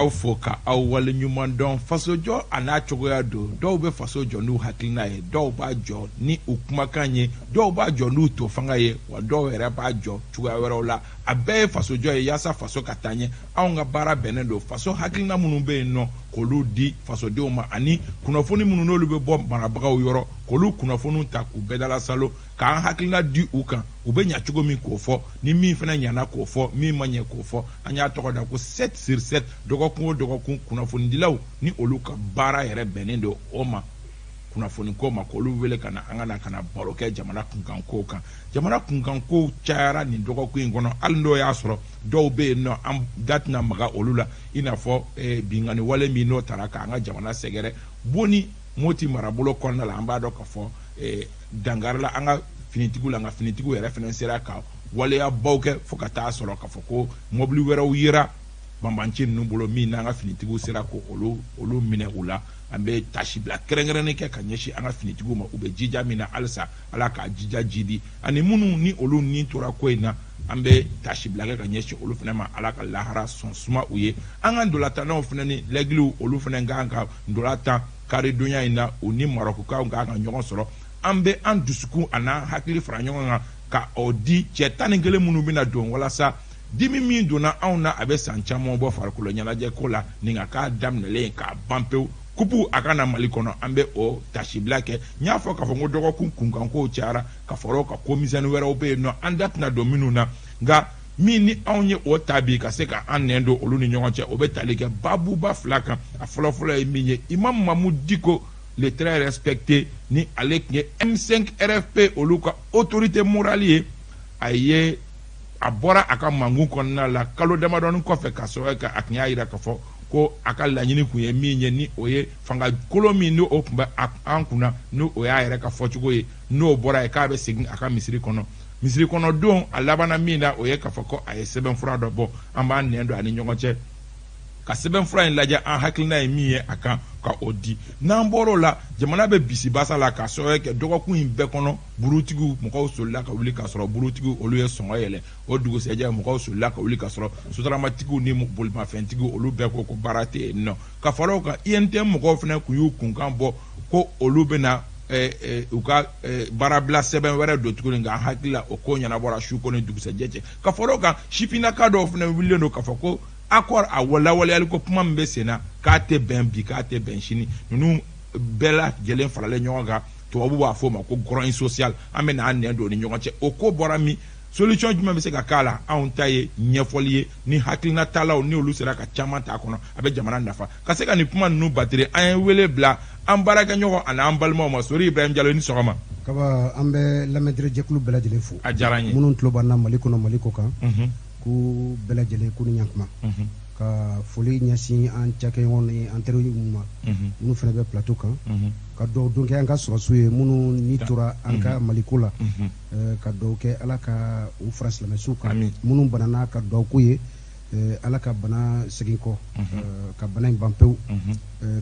aw fo ka aw wale ɲuman dɔn fasojɔ a n'a cogoya don dɔw bɛ faso jɔ n'u hakilina ye dɔw b'a jɔ ni u kumakan ye dɔw b'a jɔ n'u to fanga ye wa dɔw yɛrɛ b'a jɔ cogoya wɛrɛw la a bɛɛ ye fasojɔ ye yaasa faso ka taa ɲɛ anw ka baara bɛnnen don faso hakilina minnu bɛ yen nɔ k'olu di fasodenw ma ani kunnafoni minnu n'olu bɛ bɔ marabagaw yɔrɔ k'olu kunnafoniw ta k'u bɛɛ dala salo k'an hakilina di u kan u bɛ ɲa cogo min k'o fɔ ni min fana ɲana k'o fɔ min ma ɲɛ k'o fɔ an y'a tɔgɔ da ko 7 sur 7 dɔgɔkun o dɔgɔkun kunnafonidilaw ni olu ka baara yɛrɛ bɛnnen don o ma kunnafoni ko ma k'olu wele ka na an ka na baro kɛ jamana kunkan kow kan jamana kunkan kow cayara nin dɔgɔkun in kɔnɔ hali n'o y'a sɔrɔ dɔw bɛ yen nɔ an da tɛna maga olu la i n'a fɔ bingani wale min n'o taara k'an ka jamana sɛgɛrɛ Boni Moti marabolo kɔnɔna la an b'a dɔn k'a fɔ dangarila an ka finitigiw la an ka finitigiw yɛrɛ fana sera ka waleyabaw kɛ fo ka taa sɔrɔ k'a fɔ ko mɔbili wɛrɛw yera banbanci ninnu bolo min n'an ka finitigiw sera ko olu minɛ u la an bɛ tasi bila kɛrɛnkɛrɛnnen kɛ ka ɲɛsin an ka finitigiw ma u bɛ jija min na halisa ala k'a jija jidi ani minnu ni olu ni tora ko in na an bɛ tasi bila kɛ ka ɲɛsin olu fana ma ala ka lahara sɔn suma u ye an ka ndolatanaw fana ni lɛgiliw olu fana kan ka ndolatan karidonya in na u ni marɔkukaw kan ka ɲɔgɔn sɔrɔ an bɛ an dusukun a n'an hakili fara ɲɔgɔn kan ka o di cɛ 11 minnu bɛna don walasa dimi min donna anw na a bɛ san caman bɔ farikolo ɲɛnajɛ ko la nin ka k'a daminɛlen k'a ban pewu kupu a ka na Mali kɔnɔ an bɛ o tasibila kɛ n y'a fɔ k'a fɔ ko dɔgɔkun kunkankow cayara ka fara ka komisɛni wɛrɛw bɛ yen nɔ an da tɛna don minnu na nka min ni anw ye o ta bi ka se ka an nɛn don olu ni ɲɔgɔn cɛ o bɛ tali kɛ babuba 2 kan a fɔlɔfɔlɔ ye min ye Imam Mamou Diko le très respecté ni ale tun ye M5 RFP olu ka autorité morale ye a bɔra a ka mangun kɔnɔna la kalo damadɔni kɔfɛ ka sɔrɔ ka a tun y'a jira k'a fɔ ko a ka laɲini kun ye min ye ni o ye fanga kolon min n'o tun bɛ an kunna n'o o y'a yɛrɛ ka fɔcogo ye n'o bɔra ye k'a bɛ segin a ka misiri kɔnɔ don a labanna min na o ye k'a fɔ ko a ye sɛbɛnfura dɔ bɔ an b'an nɛn don ani ɲɔgɔn cɛ ka sɛbɛnfura in lajɛ an hakilina ye min ye a kan ka o di n'an bɔr'o la jamana bɛ bisibasa la ka sɔrɔ kɛ dɔgɔkun in bɛɛ kɔnɔ burutigiw mɔgɔw solila ka wuli ka sɔrɔ burutigiw olu ye sɔngɔ yɛlɛ o dugusɛjɛ mɔgɔw solila ka wuli ka sɔrɔ sotaramatigiw ni bolimafɛntigiw olu bɛɛ ko baara tɛ yen nɔ ka fara o kan INT mɔgɔw fana kun y'u kunkan bɔ ko olu bɛna u ka baarabila sɛbɛn wɛrɛ don tuguni nka an hakili la o ko ɲɛnabɔra su ko ni dugusɛjɛ cɛ ka fara o kan sifinnaka dɔw fana wulilen don k'a fɔ ko accord a walawaleyali ko kuma min bɛ sen na k'a tɛ bɛn bi k'a tɛ bɛn sini ninnu bɛɛ lajɛlen faralen ɲɔgɔn kan tubabu b'a fɔ o ma ko groin social an bɛ n'an nɛn don ni ɲɔgɔn cɛ o ko bɔra min solution jumɛn bɛ se ka k'a la anw ta ye ɲɛfɔli ye ni hakilina talaw ni olu sera ka caman t'a kɔnɔ a bɛ jamana nafa ka se ka nin kuma ninnu batiri an ye wele bila an baarakɛɲɔgɔn ani an balimaw ma Sori Ibrahim Jalo ni sɔgɔma kaba an bɛ lamɛntɛrɛ jɛkulu bɛɛ lajɛlen fo a diyara n ye minnu tulo b'an na Mali kɔnɔ Mali kɔ kan ko bɛɛ lajɛlen ko ni ɲankuma ka foli ɲɛsin an cakɛɲɔgɔn ni an teriw ma minnu fana bɛ plateau kan ka dɔw don kɛ an ka sɔrɔsiw ye minnu ni tora an ka Maliko la ka dɔw kɛ ala ka u fara silamɛsiw kan minnu banana ka dɔw ko ye ala ka bana segin kɔ ka bana in ban pewu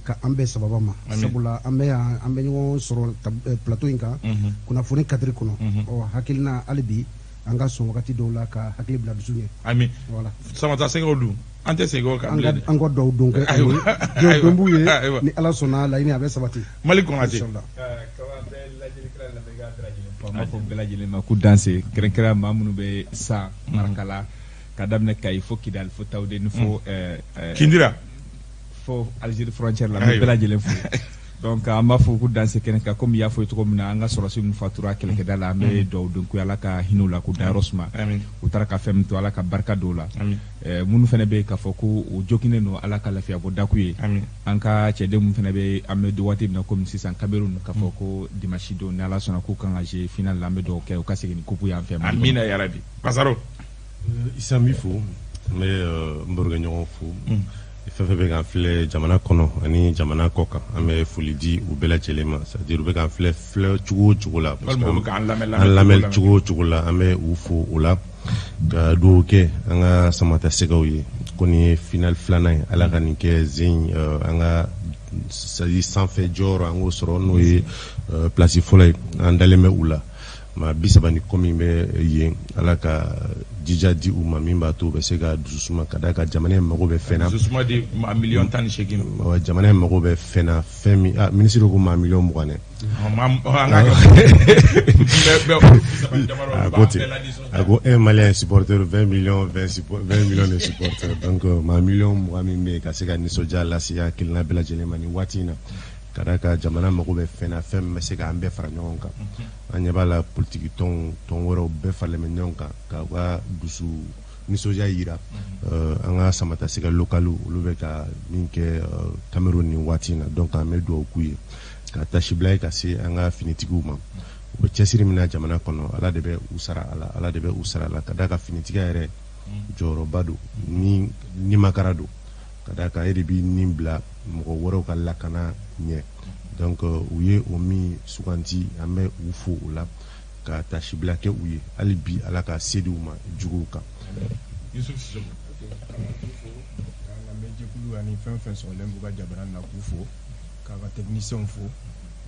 ka an bɛɛ sababa ma sabula an bɛ ɲɔgɔn sɔrɔ plateau in kan kunnafoni kadiri kɔnɔ hakilina hali bi an ka sɔn wagati dɔw la ka hakili bila dusu ye ami voilà Samata sɛgɛw dun an tɛ segin o kan bilen an ka dɔw don kɛ jɔn b'u ye ni ala sɔnna laɲini a bɛ sabati Mali Konate ma fɔ bɛɛ lajɛlen ma ku danse kɛrɛnkɛrɛn maa minnu bɛ sa marakala ka daminɛ Kayi fo Kidali fo Tawudeni fo Kindira fo Algérie frontière la bɛɛ lajɛlen fo donc an b'a fɔ ku danse kɛnɛ kan comme i y'a fɔ cogo min na an ka sɔrɔsiw min fatura kɛlɛkɛda la an bɛ dugawu don ko ala ka hinɛw la k'u dayɔrɔ suma u taara ka fɛn min to ala ka barika don la minnu fana bɛ k'a fɔ ko u joginnen don ala ka lafiya bɔ daku ye an ka cɛden minnu fana bɛ an bɛ waati min na komi sisan Cameroun k'a fɔ ko dimanche don ni ala sɔnna k'u kan ka jouer final la an bɛ dugawu kɛ u ka segin ni coupe y'an fɛ amina yarabi Pasaro Issa mi fo n bɛ n barokɛɲɔgɔn fo fɛn fɛn bɛ k'an filɛ jamana kɔnɔ ani jamana kɔ kan an bɛ foli di u bɛɛ lajɛlen ma c'est-à-dire u bɛ k'an filɛ cogo o cogo la parce que an lamɛn cogo o cogo la an bɛ u fo o la ka dugawu kɛ an ka Samata Sɛgɛw ye ko nin ye final 2nan ye ala ka nin kɛ zen an ka c'est-à-dire sanfɛ jɔyɔrɔ an k'o sɔrɔ n'o ye place fɔlɔ ye an dalen bɛ u la ma bisabani komi be yen ala ka jija di u ma min b'a to bɛ se ka dususuma ka da ka jamana mago bɛ fɛn na dususuma di ma million 18 wa jamana mago bɛ fɛn na fɛn min ministre ko ma million 20 a ko un malien supporter 20 millions de supporters donc ma million 20 min bɛ ka se ka nisɔndiya lase hakilina bɛɛ lajɛlen ma nin waati in na ka da ka jamana mago bɛ fɛn na fɛn min bɛ se ka an bɛɛ fara ɲɔgɔn kan an ɲɛ b'a la politiki tɔn wɛrɛw bɛɛ faralen bɛ ɲɔgɔn kan ka u ka dusu nisɔndiya yira an ka samata sɛgɛ localiw olu bɛ ka min kɛ Cameroun nin waati in na donc an bɛ dugawu k'u ye ka tasi bila ka se an ka finitigiw ma u bɛ cɛsiri min na jamana kɔnɔ ala de bɛ u sara ala de bɛ u sara la ka da ka finitigiya yɛrɛ jɔyɔrɔba don ni makara don ka da ka e de bi nin bila mɔgɔ wɛrɛw ka lakana ɲɛ donc u ye o min suganti an bɛ u fo o la ka tasibila kɛ u ye hali bi ala ka se di u ma juguw kan Yusuf Sissoko ka mɛjɛkulu ani fɛn fɛn sɔrɔlen b'u ka jamana na k'u fo k'a ka techniciens fo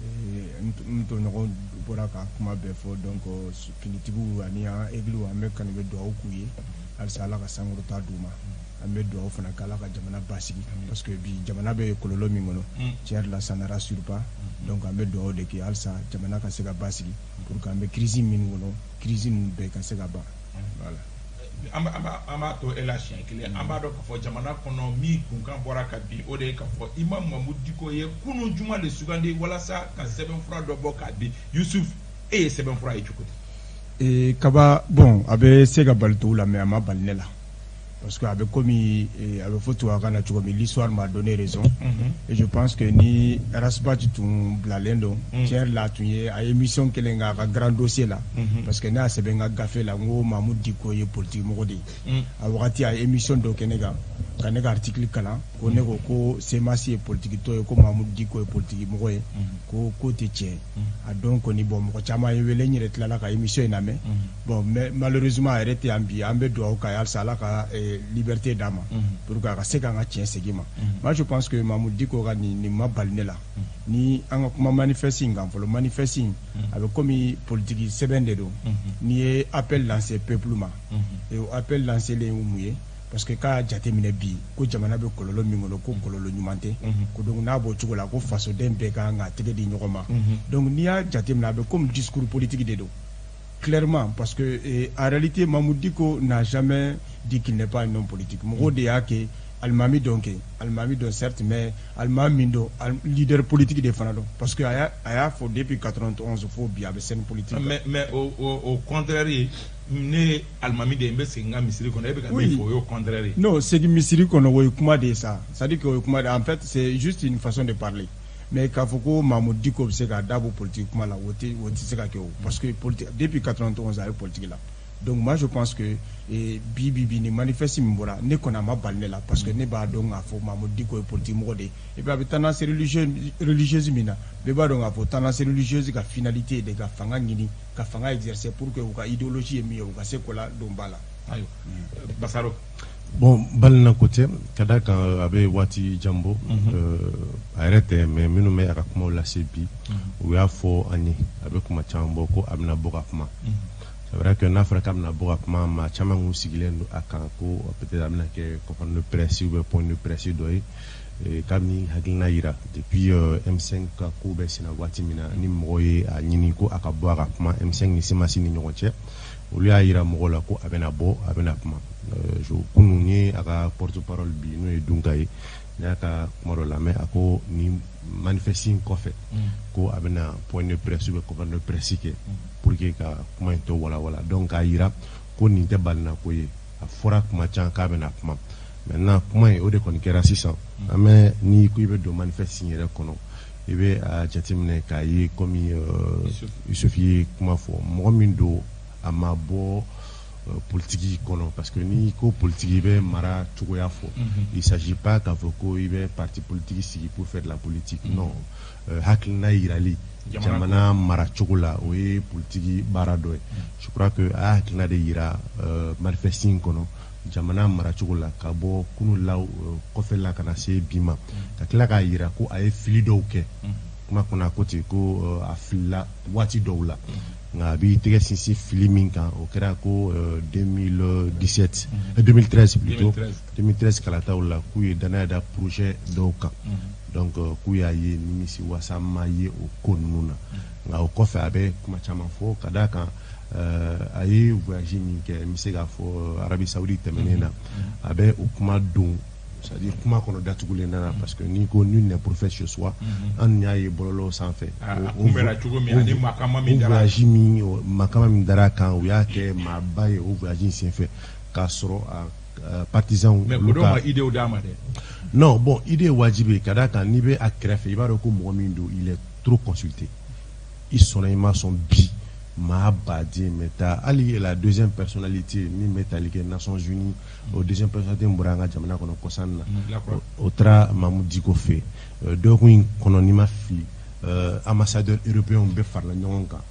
n tɔɲɔgɔn bɔra ka kuma bɛɛ fɔ donc finitigiw ani an égliw an bɛ kani bɛ dugawu k'u ye halisa ala ka sankɔrɔta d'u ma an bɛ dugawu fana k'ala ka jamana basigi parce que bi jamana bɛ kɔlɔlɔ min kɔnɔ tiɲɛ yɛrɛ la ça ne rassure pas donc an bɛ dugawu de kɛ halisa jamana ka se ka basigi pour que an bɛ crise min kɔnɔ crise ninnu bɛɛ ka se ka ban voilà. an b'a to e la siɲɛ kelen an b'a dɔn k'a fɔ jamana kɔnɔ min kunkan bɔra ka bin o de ye k'a fɔ Imam Mamud Dicko ye kunun juma de sugandi walasa ka sɛbɛnfura dɔ bɔ k'a di Yusuf e ye sɛbɛnfura ye cogo di kaba bon a bɛ se ka bali tɔw la mais a ma bali ne la parce que a bɛ komi a bɛ fɔ tubabukan na cogo min l'histoire m'a donné raison et je pense que ni Rasbach tun bilalen don tiɲɛ yɛrɛ la tun ye a ye mission kelen k'a ka grand dossier la parce que ne y'a sɛbɛn n ka gafe la n ko Mamud Dicko ye politique mɔgɔ de ye a wagati a ye émission dɔ kɛ ne kan ka ne ka article kalan ko ne ko CEMAS ye politique tɔ ye ko Mamud Dicko ye politique mɔgɔ ye ko tɛ tiɲɛ a dɔn kɔni bon mɔgɔ caman ye wele n yɛrɛ tilala ka émission in lamɛn bon mais malheureusement a yɛrɛ tɛ yan bi an bɛ dugawu k'a ye halisa ala ka liberté d'âme pour que a ka se k'an ka tiɲɛ segin ma moi je pense que Mamud Dicko ka nin ma bali ne la ni an ka kuma manifeste in kan fɔlɔ manifeste in a bɛ komi politique sɛbɛn de don n'i ye appel lancé peuple ma et o appel lancé len ye mun ye parce que k'a jateminɛ bi ko jamana bɛ kɔlɔlɔ min kɔnɔ ko kɔlɔlɔ ɲuman tɛ ko donc n'a b'o cogo la ko fasoden bɛɛ kan ka tɛgɛ di ɲɔgɔn ma donc n'i y'a jateminɛ a bɛ comme discours politique de don clairement parce que en réalité Mamud Dicko n'a jamais dit qu'il n'est pas un homme politique mɔgɔw de y'a kɛ alimami dɔn certes mais alimami min dɔn leader politique de fana dɔn parce que a y'a fɔ depuis 91 fo bi a bɛ scène politique mais au contraire ne alimami de n bɛ segin n ka misiri kɔnɔ e bɛ ka min fɔ o y'o contraire ye non segin misiri kɔnɔ o ye kuma de ye ça c'est à dire que o ye kuma de en fait c'est juste une façon de parler mais k'a fɔ ko Mamud Dicko bɛ se ka dabɔ politique kuma la o tɛ se ka kɛ o parce que depuis 91 a ye politique la donc moi je pense que bi ni manifeste min bɔra ne kɔni a ma bali ne la parce que ne b'a dɔn k'a fɔ Mamud Dicko ye politique mɔgɔ de ye et puis a bɛ tendance religieuse min na bɛɛ b'a dɔn k'a fɔ tendance religieuse ka finalité de ka fanga ɲini ka fanga exercer pour que u ka idéologie ye min ye u ka se ko la don ba la ayiwa Basaro bon balina côté ka da kan a bɛ waati jan bɔ a yɛrɛ tɛ mais minnu bɛ a ka kumaw lase bi u y'a fɔ an ye a bɛ kuma caman bɔ ko a bɛna bɔ ka kuma c'est vrai que n'a fɔra k'a bɛna bɔ ka kuma maa caman kun sigilen don a kan ko peut-être a bɛna kɛ conférence de presse ou bien point de presse dɔ ye kabini hakilina yira depuis M5 ka ko bɛ senna waati min na ni mɔgɔ ye a ɲini ko a ka bɔ a ka kuma M5 ni CEMAS ni ɲɔgɔn cɛ olu y'a yira mɔgɔw la ko a bɛna bɔ a bɛna kuma kunun ye a ka porte parole bi n'o ye Dunga ye ne y'a ka kuma dɔ lamɛn a ko ni manifeste in kɔfɛ ko a bɛna point de presse ou bien conférence de presse kɛ pour que ka kuma in tɔ walawala donc k'a yira ko nin tɛ balina ko ye a fɔra kuma caman k'a bɛna kuma maintenant kuma in o de kɔni kɛra sisan an bɛ n'i ko i bɛ don manifeste in yɛrɛ kɔnɔ i bɛ a jateminɛ k'a ye komi Yusuf ye kuma fɔ mɔgɔ min don a ma bɔ politique kɔnɔ parce que n'i ko politique i bɛ mara cogoya fɔ il s'agit pas k'a fɔ ko i bɛ parti politique sigi pour faire de la politique non hakilina yirali jamana mara cogo la o ye politique baara dɔ ye je crois que a hakilina de yira manifeste in kɔnɔ jamana mara cogo la ka bɔ kunun la kɔfɛ la ka na se bi ma ka tila k'a yira ko a ye fili dɔw kɛ kuma kɔnɔ a ko ten ko a filila waati dɔw la nga bi tege sinsi fili min kan o kɛra ko 2017 2013 plutôt 2013 kalataw la k'u ye danaya da projet dɔw kan donc k'u y'a ye nimisi wasa ma ye o ko ninnu na nga o kɔfɛ a bɛ kuma caman fɔ ka d'a kan a ye voyage min kɛ n bɛ se k'a fɔ Arabie Saoudite tɛmɛnen na a bɛ o kuma don c'est-à-dire kuma kɔnɔ datugulen nana parce que n'i ko nul n'est prophète chez soi an y'a ye bɔlɔlɔ sanfɛ o voyage min makama min dara kan o y'a kɛ maaba ye o voyage in senfɛ k'a sɔrɔ a partisans mais o dɔw ma idée d'a ma dɛ non bon idée wajibi ka d'a kan n'i bɛ a kɛrɛfɛ i b'a dɔn ko mɔgɔ min don il est trop consulté i sɔnna i ma sɔn bi maa baden bɛ taa hali la deuxième personnalité min bɛ tali kɛ Nations Unies o deuxième personnalité min bɔra an ka jamana kɔnɔ kɔsan na o taara Mamadou Diko fɛ dɔgɔkun in kɔnɔ n'i ma fili ambassadeur européen bɛɛ farala ɲɔgɔn kan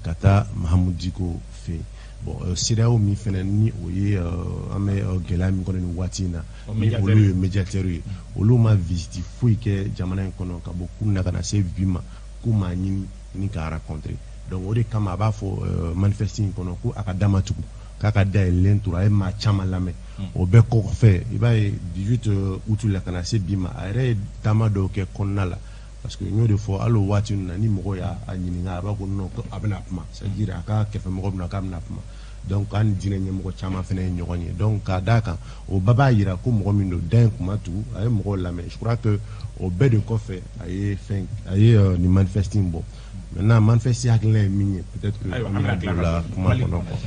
ka taa Mamadou Diko fɛ bon CEDEAO min fɛnɛ ni o ye an bɛ gɛlɛya min kɔnɔ nin waati in na ni olu ye médiateur ye olu ma visite foyi kɛ jamana in kɔnɔ ka bɔ kun na ka na se bi ma k'u m'a ɲini ni k'a rencontrer donc o de kama a b'a fɔ manifeste in kɔnɔ ko a ka dama tugu k'a ka dayɛlɛlen tora a ye maa caman lamɛn o bɛɛ kɔfɛ i b'a ye 18 août la ka na se bi ma a yɛrɛ ye taama dɔw kɛ kɔnɔna la parce que n y'o de fɔ hali o waati ninnu na ni mɔgɔ y'a ɲininka a b'a ko non ko a bɛna kuma c'est à dire a ka kɛrɛfɛmɔgɔ bɛna k'a bɛna kuma donc an diinɛ ɲɛmɔgɔ caman fana ye ɲɔgɔn ye donc k'a d'a kan o bɛɛ b'a yira ko mɔgɔ min don da in kuma tugu a ye mɔgɔw lamɛn je crois que o bɛɛ de kɔfɛ a ye nin manifeste in bɔ maintenant manifeste hakilina ye min ye peut-être que la kuma kɔnɔ quoi.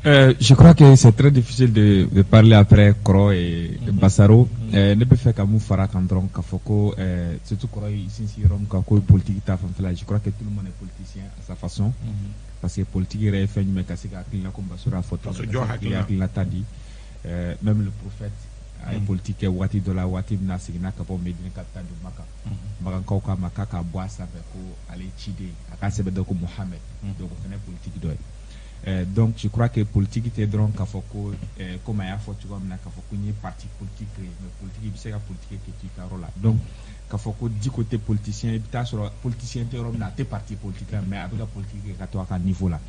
Je crois que c'est très difficile de parler après Koro et Bassaro. Ne bɛ fɛ ka mun fara kan dɔrɔn k'a fɔ ko surtout Koro yi sinsin yɔrɔ min kan ko politique ta fanfɛla je crois que tout le monde est politicien à sa façon parce que politique yɛrɛ ye fɛn jumɛn ka se ka hakilina ko Bassaro a fɔ hakilina ta di même le prophète a ye politique kɛ waati dɔ la waati min na a seginna ka bɔ Medina ka taa don Maka Makankaw k'a ma k'a ka bɔ a sanfɛ ko ale ye ciden a k'a sɛbɛn dɔ ko Mohamed donc o fana ye politique dɔ ye. Donc je crois que politique tɛ dɔrɔn k'a fɔ ko comme a y'a fɔ cogoya min na k'a fɔ ko n ye parti politique créé mais politique i bɛ se ka politique kɛ k'i ka yɔrɔ la donc k'a fɔ ko Diko tɛ politicien i bɛ taa sɔrɔ politicien tɛ yɔrɔ min na a tɛ parti politique la mais a bɛ ka politique kɛ ka to a ka niveau la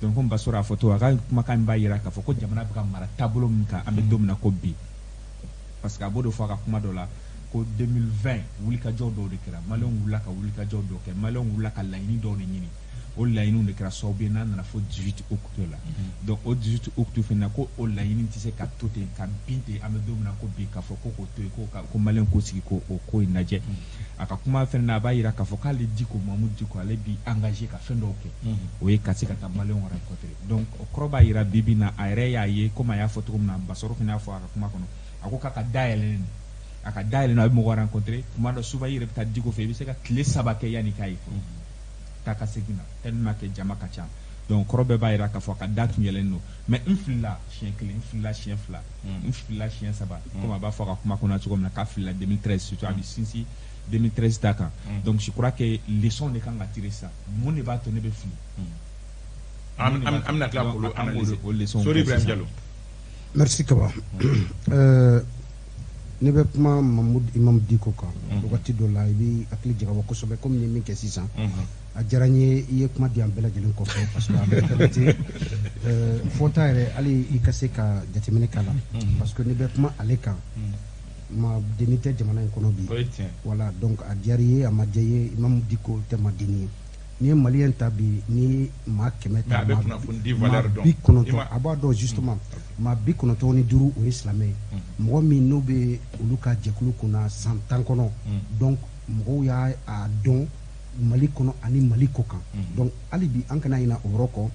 donc comme Bassoro a fɔ to a ka kumakan in b'a yira k'a fɔ ko jamana bɛ ka mara taabolo min kan an bɛ don min na ko bi parce que a b'o de fɔ a ka kuma dɔ la ko 2020 wulikajɔw dɔw de kɛra maliyɛnw wulila ka wulikajɔw dɔw kɛ maliyɛnw wulila ka laɲini dɔw de ɲini o laɲiniw de kɛra sababu ye n'a nana fo 18 août la donc o 18 août fana ko o laɲini tɛ se ka to ten ka bin ten an bɛ don min na ko bi k'a fɔ ko k'o to yen ko maliyɛnw k'o sigi ko o ko in lajɛ a ka kuma fana na a b'a yira k'a fɔ k'ale Diko Mamadou Diko ale bi engagé ka fɛn dɔw kɛ o ye ka se ka taa maliyɛnw rencontrer donc o kɔrɔ b'a yira bi bi na a yɛrɛ y'a ye comme a y'a fɔ cogo min na Bassoro fana y'a fɔ a ka kuma kɔnɔ a ko k'a ka dayɛlɛn a ka dayɛlɛn a bɛ mɔgɔ rencontrer tuma dɔ souvent i yɛrɛ bɛ taa Diko fɛ i bɛ se ka tile 3 kɛ yanni k'a ye ta ka segin na tellement que jama ka ca donc kɔrɔ bɛɛ b'a yira k'a fɔ a ka da tun yɛlɛnnen don mais n filila siɲɛ 1 n filila siɲɛ 2 n filila siɲɛ 3 comme a b'a fɔ a ka kuma kɔnɔ cogo min na k'a filila 2013 surtout a bɛ sinsin 2013 ta kan donc je crois que leçon de kan ka tirer sa mun de b'a to ne bɛ fili an bɛna tila k'olu analyser o leçon Sori Ibrahim Diallo merci Kaba ne bɛ kuma Mamadou Imam Diko kan wagati dɔ la i bɛ hakili jagabɔ kosɛbɛ comme ni min kɛ sisan a diyara n ye i ye kuma di an bɛɛ lajɛlen kɔfɛ parce que a bɛ permettre fɔta yɛrɛ hali i ka se ka jateminɛ k'a la parce que ne bɛ kuma ale kan ma deni tɛ jamana in kɔnɔ bi voilà donc a diyara i ye a ma diya i ye Imam Diko tɛ ma deni ye n'i ye maliyɛn ta bi ni maa 100 ta maa 90 a b'a dɔn justement maa 95 o ye silamɛ ye mɔgɔ min n'o bɛ olu ka jɛkulu kunna san 10 kɔnɔ donc mɔgɔw y'a dɔn Mali kɔnɔ ani Mali kɔ kan donc hali bi an kana ɲinɛ o yɔrɔ kɔ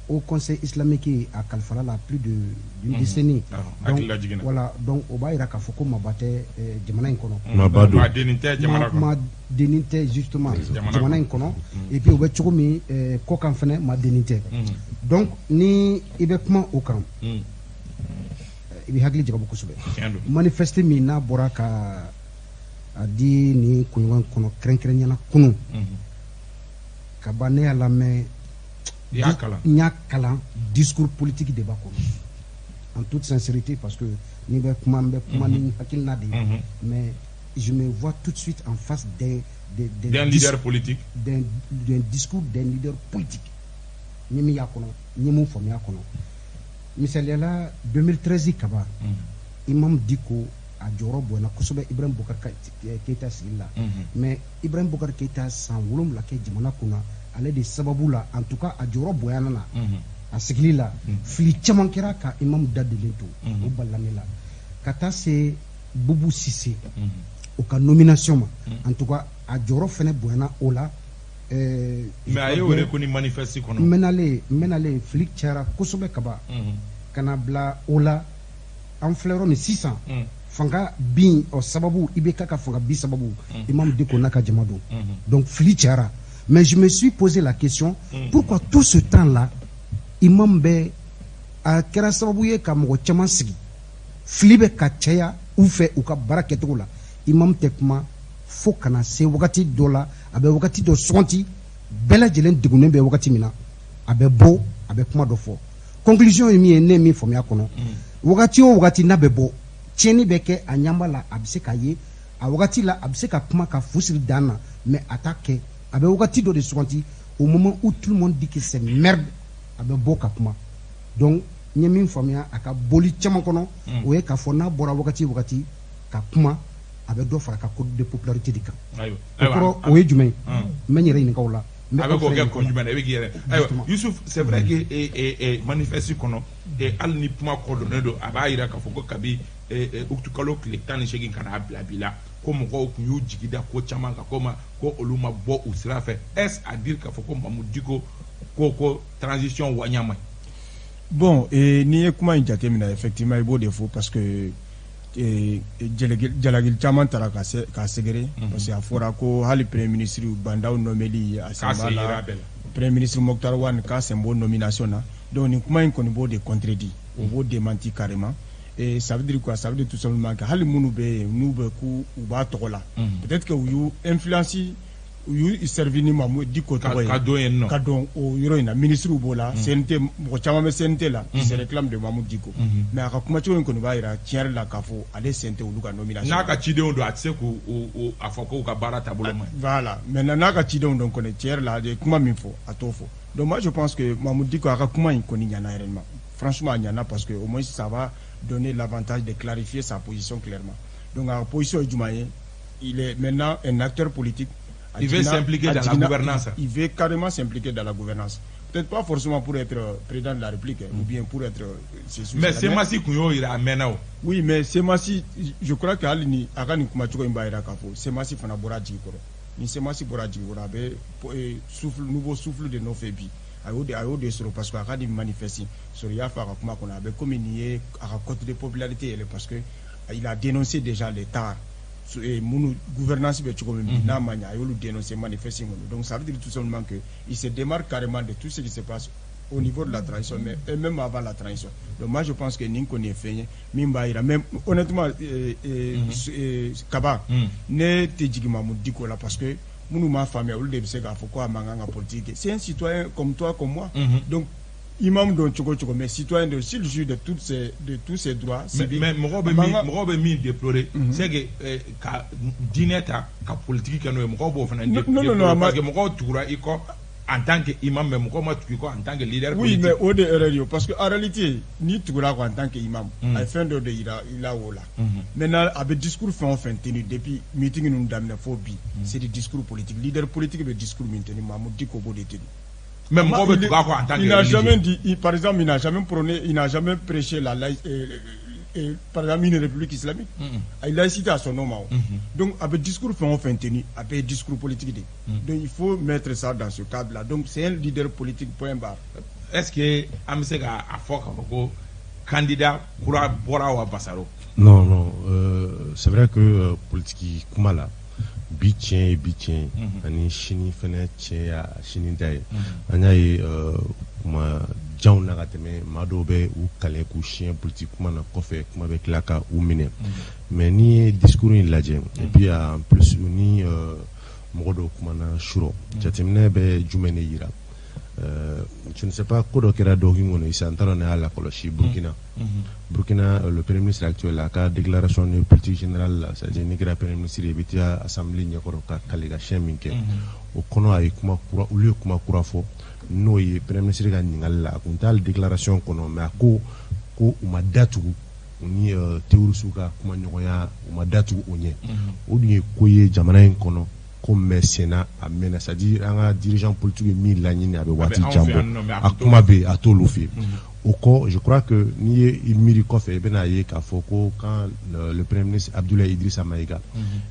au conseil islamique a kalifala la plus d'une décennie donc voilà donc o b'a yira k'a fɔ ko maba tɛ jamana in kɔnɔ ma denin tɛ justement jamana in kɔnɔ et puis o bɛ cogo min kɔ kan fɛnɛ ma denin tɛ donc ni i bɛ kuma o kan i bɛ hakili jagabɔ kosɛbɛ manifeste min n'a bɔra ka a di ni kunɲɔgɔn kɔnɔ kɛrɛnkɛrɛnyana kunun ka ban ne y'a lamɛn n y'a kalan discours politique de b'a kɔnɔ en toute sincérité parce que ni bɛ kuma n bɛ kuma ni hakilina de ye mais je me vois tout de suite en face d'un leader politique d'un discours d'un leader politique ni mi y'a kɔnɔ ni mun faamuya kɔnɔ misaliyala 2013 kaba Imam Dicko a jɔyɔrɔ bonyana kosɛbɛ Ibrahim Boubacar Keita sigili la mais Ibrahim Boubacar Keita san 7 kɛ jamana kunna ale de sababu la en tout cas a jɔyɔrɔ bonyana na a sigili la fili caman kɛra ka Imam dadelen to o balani la ka taa se Boubou Cissé o ka nomination ma en tout cas a jɔyɔrɔ fɛnɛ bonyana o la mais a ye wele ko ni manifeste kɔnɔ menale fili cayara kosɛbɛ kaba kana bila o la an filɛ yɔrɔ min sisan fanga bin o sababu IBK ka fanga bin sababu Imam Dicko n'a ka jama don donc fili cayara mais je me suis posé la question pourquoi tout ce temps là Imam bɛ a kɛra sababu ye ka mɔgɔ caman sigi fili bɛ ka caya u fɛ u ka baara kɛcogo la Imam tɛ kuma fo kana se wagati dɔ la a bɛ wagati dɔ sɔnti bɛɛ lajɛlen degunnen bɛ wagati min na a bɛ bɔ a bɛ kuma dɔ fɔ conclusion ye min ye ne ye min faamuya kɔnɔ wagati o wagati n'a bɛ bɔ tiɲɛni bɛ kɛ a ɲanba la a bɛ se k'a ye a wagati la a bɛ se ka kuma ka fu siri dan na mais a t'a kɛ a bɛ wagati dɔ de suganti au moment où tout le monde dit que c'est merde a bɛ bɔ ka kuma donc n ye min faamuya a ka boli caman kɔnɔ o ye k'a fɔ n'a bɔra wagati o wagati ka kuma a bɛ dɔ fara ka code de popularité de kan o kɔrɔ o ye jumɛn ye n bɛ n yɛrɛ ɲininka o la a bɛ k'o kɛ kun jumɛn na i bɛ k'i yɛrɛ ayiwa Youssouf c'est vrai que manifeste kɔnɔ hali ni kuma kɔdɔnnen don a b'a jira k'a fɔ ko kabi utu kalo tile 18 ka n'a bila bi la ko mɔgɔw tun y'u jigi da ko caman kan ko olu ma bɔ u sira fɛ est-ce à dire k'a fɔ ko Mamadou Dicko ko transition waɲa man bon n'i ye kuma in jateminɛ effectivement i b'o de fɔ parce que jalagili caman taara k'a sɛgɛrɛ parce que a fɔra ko hali premier ministre bandaw nomeli a senb'a la premier ministre Mokhtar Wane k'a sen b'o nomination na donc nin kuma in kɔni b'o de contredit o b'o démenti carrément et ça veut dire quoi ça veut dire tout simplement que hali minnu bɛ yen n'u bɛ k'u b'a tɔgɔ la peut-être que u y'u influence u y'u servi ni Mamadou Dicko tɔgɔ ye ka dɔn o yɔrɔ in na ministre b'o la CNT mɔgɔ caman bɛ CNT la qui se réclame de Mamadou Dicko mais a ka kumacogo in kɔni b'a jira tiɲɛ yɛrɛ la k'a fɔ ale sen tɛ olu ka nomination n'a ka cidenw don a tɛ se k'u a fɔ k'u ka baara taabolo man ɲi voilà maintenant n'a ka cidenw don kɔni tiɲɛ yɛrɛ la a ye kuma min fɔ a t'o fɔ donc moi je pense que Mamadou Dicko a ka kuma in kɔni ɲana réellement franchement a ɲana parce que au moins ça va donner l'avantage de clarifier sa position clairement donc a ka position ye jumɛn ye il est maintenant un acteur politique. Il veut s'impliquer dans la gouvernance. Il veut carrément s'impliquer dans la gouvernance. Peut-être pas forcément pour être président de la République, ou bien pour être... Mais c'est Massi Kouyo, il a maintenant. Oui, mais c'est Massi, je crois que Alini, Agani Kumachuko Imbaïra Kafo, c'est Massi Fanabora Djikoro. Ni c'est Massi Bora Djikoro, nouveau souffle de nos fébis. Ayo de soro parce que Agani manifeste sur Yafa Rakuma qu'on avait communié à la côté de popularité, parce que il a dénoncé déjà l'État. Et mon gouvernance n'a mania dénoncé manifesting donc ça veut dire tout simplement que il se démarque carrément de tout ce qui se passe au niveau de la transition mais et même avant la transition donc moi je pense que Ninko n'est fait même honnêtement Kaba ne te jigi Mamadou Dicko là parce que mon ma famille au lieu de se faire quoi manganga politique c'est un citoyen comme toi comme moi donc Imam don choco mais citoyen de s'il joue de tous ces droits mais mɔgɔ bɛ min déplorer c'est que ka diinɛ ta ka politique kɛ n'o ye mɔgɔw b'o fana déplorer parce que mɔgɔw tugura i kɔ en tant que imam mais mɔgɔw ma tugu i kɔ en tant que leader politique. Oui mais o de erreur yo parce que en réalité ni tugura ko en tant que imam a ye fɛn dɔ de yira i la o la maintenant a bɛ discours fɛn o fɛn tenu depuis meeting ninnu daminɛ fo bi c'est du discours politique leader politique bɛ discours min tenu Mamadou Dicko b'o de tenu. Mais il n'a jamais dit, par exemple, il n'a jamais prôné, il n'a jamais prêché la par exemple, une république islamique. Il a cité à son nom. Donc, avec discours fait tenu, avec discours politique. Donc, il faut mettre ça dans ce cadre-là. Donc, c'est un leader politique, point barre. Est-ce que Amsega a fait candidat pour Bora ou Bassaro? Non, c'est vrai que politique Kumala. Bitien ani chini fene tien ya chini dai anya yi kuma jaw na gateme mado be u kale ku chien politique kuma na kofe kuma be klaka u mine mais ni discours in laje et puis en plus ni modo kuma na shuro jatemne be jumene yira je ne sais pas quoi kera dogingo ne isantara na ala koloshi Burkina. Burkina, le premier ministre actuel a ka déclaration de politique générale, c'est-à-dire le premier ministre est à l'Assemblée nyakoro ka kalega cheminke. Au kono ay kuma kura uli kuma kura fo no ye premier ministre ga nyingala kuntal déclaration kono mais ko uma datu ni théorie kuma nyoya uma datu onye. O ni koye jamana en kono comme Sénat a mené, c'est-à-dire un dirigeant politique mis la ligne avec Wati Djambo à Kumabe à Tolofi. Au corps, je crois que ni il mirikof et benaye qu'à Foko quand le premier ministre Abdoulaye Idrissa Maïga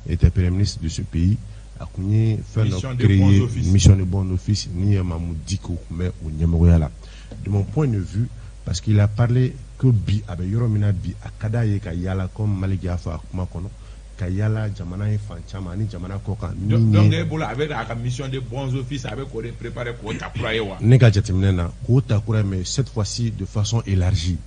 était premier ministre de ce pays a créé une mission de bon office ni Mamoudiko mais au Nyamoyala. De mon point de vue, parce qu'il a parlé que bi avec Yoromina bi à Kadaye Kayala comme Malikia Fa Kumakono. Kayala jamana fanchama ni jamana koka donc ebola avec la mission de bons offices avec on préparer ko takura yewa nega jatimnena ko takura mais cette fois-ci de façon élargie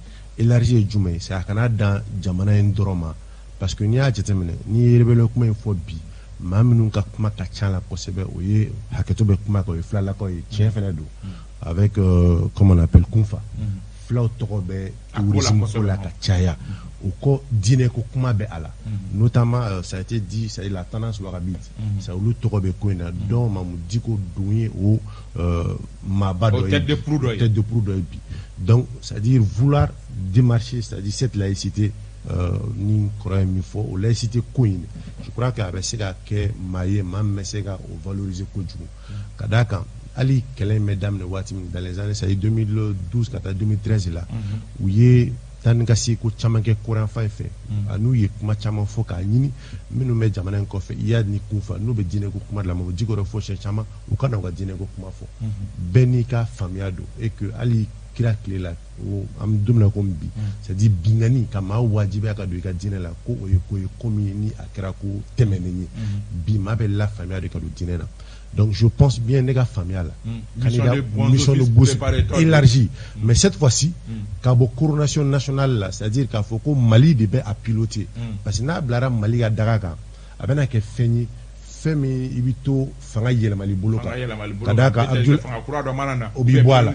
jume c'est akana dans jamana ndoroma parce que ni a jatimne ni rebelo kuma info bi maminu ka kuma ka chala kosebe oye haketo be kuma ko flala ko tien fenado avec comment on appelle kunfa flaw tokobe tourisme pour la kachaya ou ko dîner ko kuma be ala notamment ça a été dit c'est la tendance wahhabite ça ou le tokobe ko na donc mamudi ko douye ou mabado tête de proue bi donc c'est-à-dire vouloir démarcher c'est-à-dire cette laïcité ni croit mi fo ou laïcité coin je crois qu'avec ça que maye mam sega ou valoriser ko djou kadaka ali kelen mesdames ne watim dans les années ça 2012 kata 2013 là où y tan kasi ko chamanke courant fa fait anu ye kuma chama fo ka nyini minu me jamana ko fe ya ni kufa no be dine ko kuma la mo jigoro fo che chama u kana ko dine ko kuma fo benika famiado et que ali kira clé la o am dumna ko bi c'est dit bingani kama wajibe ka do ka dine la ko o komi ni akra ko temene ni bi ma be la famiado ka do dine na. Donc je pense bien les gars familiales mission de bourse élargie mais cette fois-ci quand la coordination nationale c'est-à-dire qu'il faut que Mali devait à piloter parce que na blara Mali a Dakar abena ke feni femi ibito fanga yela Mali boloka kadaka Abdul obi boala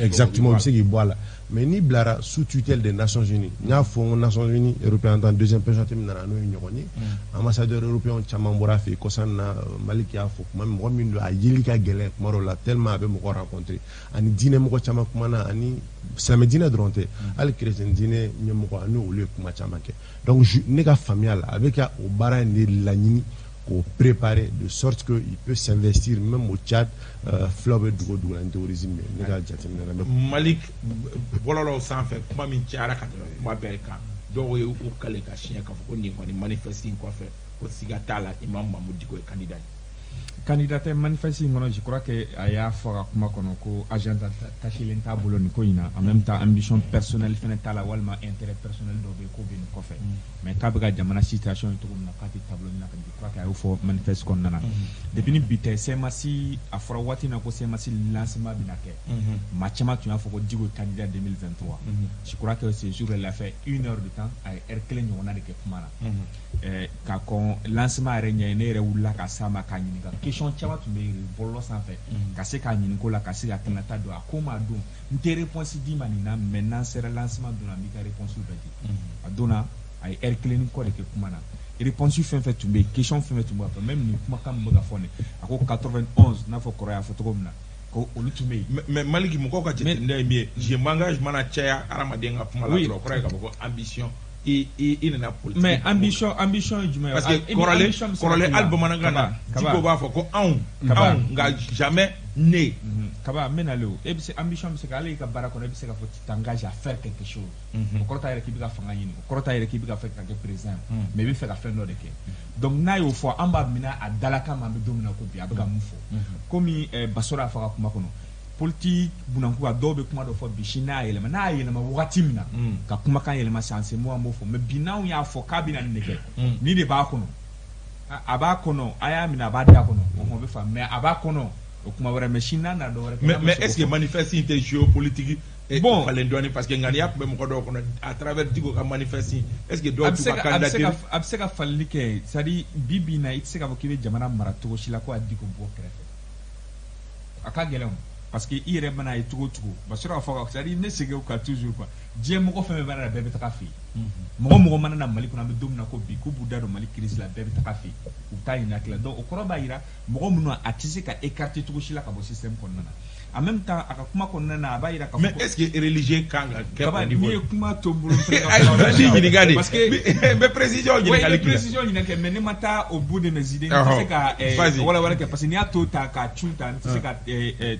exactement obisegi boala mais ni blara sous tutelle des Nations Unies nya fond Nations Unies européen en deuxième président na no nyoni ambassadeur européen chamambora fi kosanna Mali ki afo même mo min a yelika gele marola tellement be mo rencontrer ani dine mo chama kumana ani samedina dronte al chrétien dine nyom ko anu ole kuma chamake donc nega familial avec au bara ni lanini pour préparer de sorte que il peut s'investir même au Tchad fleuve du tourisme Malik bololo sans fait kuma min tiara ka ma berka do ye o kale ka chien ka ko ni ko ni manifesting ko fait ko sigatala imam Mamoudi ko candidat manifesting ngono je crois que aya fora kuma kono ko agenda tachilen tabolo ni ko ina en même temps ambition personnelle fenetala walma intérêt personnel do be ko bin ko fait mais kabaga jamana situation to na parti tableau ni na kan je crois que ayo fo manifeste kon nana depuis ni bité c'est masi afra wati na ko c'est masi lancement binake matchama tu fo ko digo candidat 2023 je crois que ce jour elle a fait 1 heure de temps à erkelen on a de ke kumana ka kon lancement renya ne re wula ka sama ka nyini ka question chama tu me bolo sanfé ka se ka nyini ko la ka se ka kanata do akoma do nte réponse di manina maintenant c'est le lancement de la mi ka réponse beti adona ay erkelen ko de ke kumana réponse fait tu me question fait tu même ni kuma kam ga fone ako 91 na fo korea fo to komna ko olutume mais maliki mo ko ka jete ndé je m'engage mana chaya aramadenga kuma la tro korea ka ko ambition il n'a politique mais ambition du meilleur parce que corolé album manangana diko ba fo ko nga jamais né kaba menalo e bi ambition bi se ka ale ka barako na bi se ka fo t'engager à faire quelque chose ko korta yere ki bi ka fanga yini ko korta yere ki bi ka faire ka président mais bi fait ka faire no de ke donc na yo fo amba mina a dalaka ma bi domina ko bi abaka mufo komi basora fa kuma kono politique bunanku a dobe kuma do fo bishina yelema na yelema wakati mina ka kuma kan yelema sanse mo amofo me binaw ya fo kabina neke ni de ba kono aba kono aya mina ba da kono on be fa mais aba kono kuma wara machine na do wara mais est-ce que manifester géopolitique bon parce que ngani yak be mo ko do kono à travers digo ka manifester est-ce que do tu ba candidature abseka fallike sadi bibi na itse ka bokibe jamana marato shila ko adiko bo krefe aka gɛlɛn parce que i yɛrɛ mana ye cogo cogo parce que a fɔ c'est à dire ne segin o kan toujours quoi diɲɛ mɔgɔ fɛn fɛn b'a la bɛɛ bɛ taga fɛ yen mɔgɔ mana na Mali kɔnɔ an bɛ don min na ko bi k'u b'u da don Mali crise la bɛɛ bɛ taga fɛ yen u bɛ taa ɲini hakili la donc o kɔrɔ b'a jira mɔgɔ minnu a tɛ se ka écarter cogo si la ka bɔ système kɔnɔna na en même temps a ka kuma kɔnɔna na a b'a jira k'a fɔ mais est-ce que religieux kan ka kɛ au niveau n'i ye kuma to n bolo parce que n bɛ précision ɲininkali kɛ précision ɲininkali mais ne ma taa au bout de mes idées n tɛ se ka wala kɛ parce que n'i y'a to ta k'a cun ta n tɛ se ka